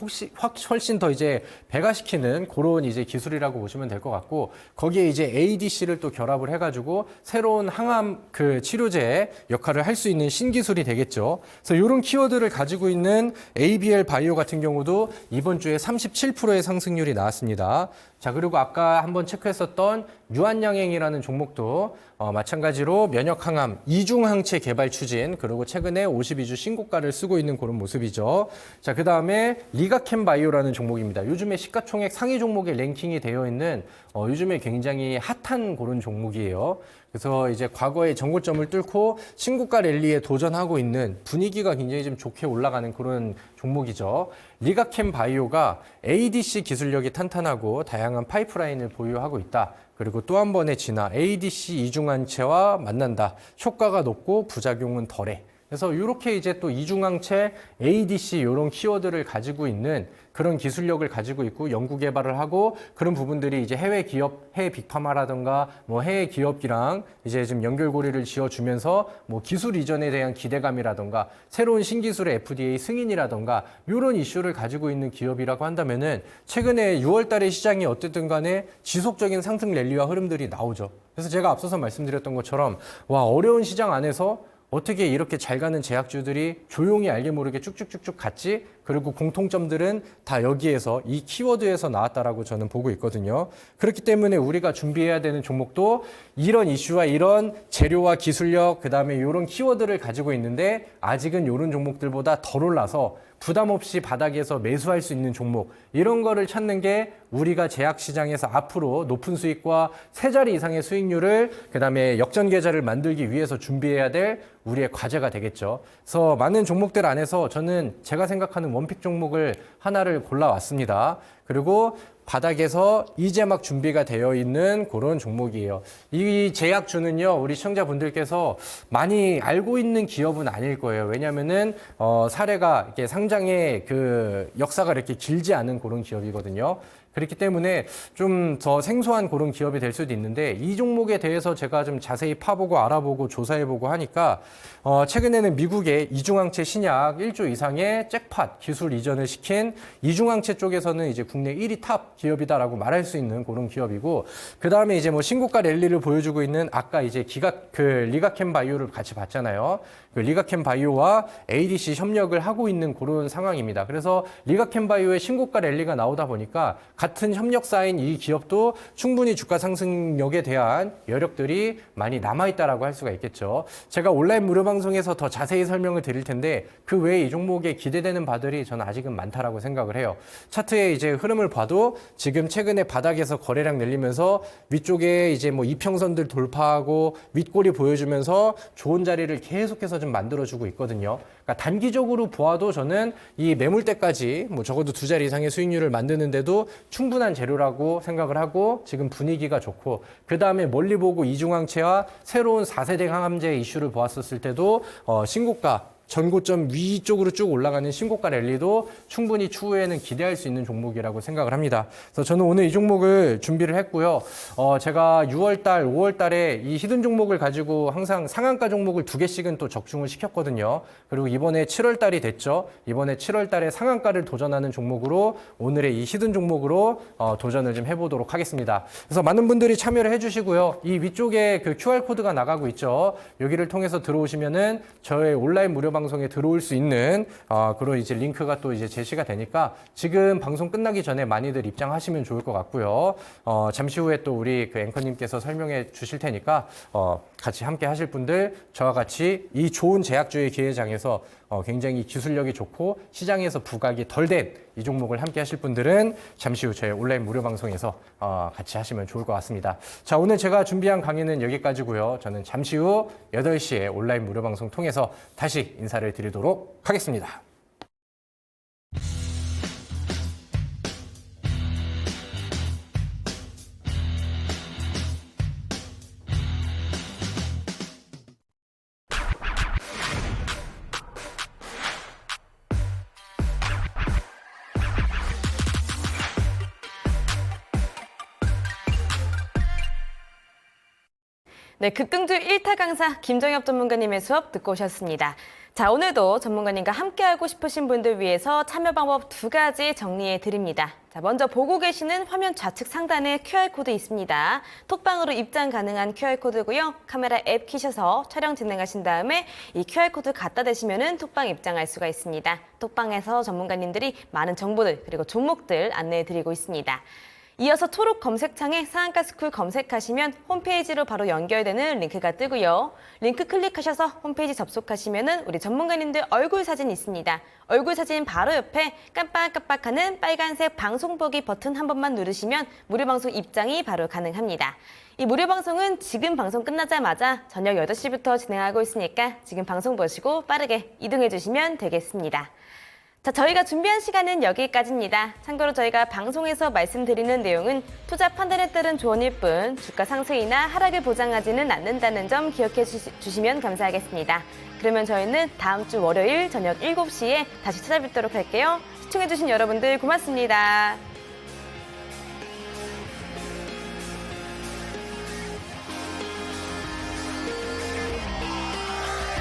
훨씬 더 이제 배가시키는 그런 이제 기술이라고 보시면 될 것 같고 거기에 이제 ADC를 또 결합을 해가지고 새로운 항암 그 치료제의 역할을 할 수 있는 신기술이 되겠죠. 그래서 이런 키워드를 가지고 있는 ABL 바이오 같은 경우도 이번 주에 37%의 상승률이 나왔습니다. 자, 그리고 아까 한번 체크했었던 유한양행이라는 종목도 마찬가지로 면역항암 이중항체 개발 추진 그리고 최근에 52주 신고가를 쓰고 있는 그런 모습이죠. 자, 그 다음에 리가캠 바이오라는 종목입니다. 요즘에 시가총액 상위 종목에 랭킹이 되어 있는 요즘에 굉장히 핫한 그런 종목이에요. 그래서 이제 과거의 정고점을 뚫고 신고가 랠리에 도전하고 있는 분위기가 굉장히 좀 좋게 올라가는 그런 종목이죠. 리가캠 바이오가 ADC 기술력이 탄탄하고 다양한 파이프라인을 보유하고 있다. 그리고 또 한 번의 진화, ADC 이중항체와 만난다. 효과가 높고 부작용은 덜해. 그래서 이렇게 이제 또 이중항체, ADC 이런 키워드를 가지고 있는 그런 기술력을 가지고 있고 연구 개발을 하고 그런 부분들이 이제 해외 기업, 해외 빅파마라든가 뭐 해외 기업이랑 이제 좀 연결고리를 지어주면서 뭐 기술 이전에 대한 기대감이라든가 새로운 신기술의 FDA 승인이라든가 이런 이슈를 가지고 있는 기업이라고 한다면은 최근에 6월 달에 시장이 어쨌든 간에 지속적인 상승 랠리와 흐름들이 나오죠. 그래서 제가 앞서서 말씀드렸던 것처럼 와, 어려운 시장 안에서 어떻게 이렇게 잘 가는 제약주들이 조용히 알게 모르게 쭉쭉쭉쭉 갔지? 그리고 공통점들은 다 여기에서 이 키워드에서 나왔다라고 저는 보고 있거든요. 그렇기 때문에 우리가 준비해야 되는 종목도 이런 이슈와 이런 재료와 기술력, 그다음에 이런 키워드를 가지고 있는데 아직은 이런 종목들보다 덜 올라서 부담 없이 바닥에서 매수할 수 있는 종목 이런 거를 찾는 게 우리가 제약 시장에서 앞으로 높은 수익과 세 자리 이상의 수익률을 그다음에 역전 계좌를 만들기 위해서 준비해야 될 우리의 과제가 되겠죠. 그래서 많은 종목들 안에서 저는 제가 생각하는 원픽 종목을 하나를 골라왔습니다. 그리고 바닥에서 이제 막 준비가 되어 있는 그런 종목이에요. 이 제약주는요, 우리 시청자분들께서 많이 알고 있는 기업은 아닐 거예요. 왜냐면은, 사례가 이렇게 상장의 그 역사가 이렇게 길지 않은 그런 기업이거든요. 그렇기 때문에 좀 더 생소한 그런 기업이 될 수도 있는데 이 종목에 대해서 제가 좀 자세히 파보고 알아보고 조사해보고 하니까 최근에는 미국의 이중항체 신약 1조 이상의 잭팟 기술 이전을 시킨 이중항체 쪽에서는 이제 국내 1위 탑 기업이다라고 말할 수 있는 그런 기업이고 그 다음에 이제 뭐 신고가 랠리를 보여주고 있는 아까 이제 리가캠 바이오를 같이 봤잖아요. 그 리가캠 바이오와 ADC 협력을 하고 있는 그런 상황입니다. 그래서 리가캠 바이오의 신고가 랠리가 나오다 보니까 같은 협력사인 이 기업도 충분히 주가 상승력에 대한 여력들이 많이 남아있다라고 할 수가 있겠죠. 제가 온라인 무료 방송에서 더 자세히 설명을 드릴 텐데 그 외에 이 종목에 기대되는 바들이 저는 아직은 많다라고 생각을 해요. 차트의 이제 흐름을 봐도 지금 최근에 바닥에서 거래량 늘리면서 위쪽에 이제 뭐 이평선들 돌파하고 윗골이 보여주면서 좋은 자리를 계속해서 좀 만들어주고 있거든요. 그러니까 단기적으로 보아도 저는 이 매물대까지 뭐 적어도 두 자리 이상의 수익률을 만드는데도 충분한 재료라고 생각을 하고 지금 분위기가 좋고 그 다음에 멀리 보고 이중항체와 새로운 4세대 항암제 이슈를 보았었을 때도 신고가 전고점 위쪽으로 쭉 올라가는 신고가 랠리도 충분히 추후에는 기대할 수 있는 종목이라고 생각을 합니다. 그래서 저는 오늘 이 종목을 준비를 했고요. 제가 6월달, 5월달에 이 히든 종목을 가지고 항상 상한가 종목을 2개씩은 또 적중을 시켰거든요. 그리고 이번에 7월달이 됐죠. 이번에 7월달에 상한가를 도전하는 종목으로 오늘의 이 히든 종목으로 도전을 좀 해보도록 하겠습니다. 그래서 많은 분들이 참여를 해주시고요. 이 위쪽에 그 QR코드가 나가고 있죠. 여기를 통해서 들어오시면은 저의 온라인 무료 방송에 들어올 수 있는 그런 이제 링크가 또 이제 제시가 되니까 지금 방송 끝나기 전에 많이들 입장하시면 좋을 것 같고요. 잠시 후에 또 우리 그 앵커님께서 설명해 주실 테니까 같이 함께 하실 분들 저와 같이 이 좋은 제약주의 기회장에서 굉장히 기술력이 좋고 시장에서 부각이 덜 된 이 종목을 함께 하실 분들은 잠시 후 저희 온라인 무료 방송에서 같이 하시면 좋을 것 같습니다. 자, 오늘 제가 준비한 강의는 여기까지고요. 저는 잠시 후 8시에 온라인 무료 방송 통해서 다시 인사를 드리도록 하겠습니다. 네, 급등주 1타 강사 김정엽 전문가님의 수업 듣고 오셨습니다. 자, 오늘도 전문가님과 함께하고 싶으신 분들 위해서 참여 방법 2가지 정리해 드립니다. 자, 먼저 보고 계시는 화면 좌측 상단에 QR코드 있습니다. 톡방으로 입장 가능한 QR코드고요. 카메라 앱 키셔서 촬영 진행하신 다음에 이 QR코드 갖다 대시면 톡방 입장할 수가 있습니다. 톡방에서 전문가님들이 많은 정보들 그리고 종목들 안내해 드리고 있습니다. 이어서 초록 검색창에 상한가스쿨 검색하시면 홈페이지로 바로 연결되는 링크가 뜨고요. 링크 클릭하셔서 홈페이지 접속하시면 우리 전문가님들 얼굴 사진 있습니다. 얼굴 사진 바로 옆에 깜빡깜빡하는 빨간색 방송 보기 버튼 한 번만 누르시면 무료 방송 입장이 바로 가능합니다. 이 무료 방송은 지금 방송 끝나자마자 저녁 8시부터 진행하고 있으니까 지금 방송 보시고 빠르게 이동해 주시면 되겠습니다. 자, 저희가 준비한 시간은 여기까지입니다. 참고로 저희가 방송에서 말씀드리는 내용은 투자 판단에 따른 조언일 뿐 주가 상승이나 하락을 보장하지는 않는다는 점 기억해 주시면 감사하겠습니다. 그러면 저희는 다음 주 월요일 저녁 7시에 다시 찾아뵙도록 할게요. 시청해 주신 여러분들 고맙습니다.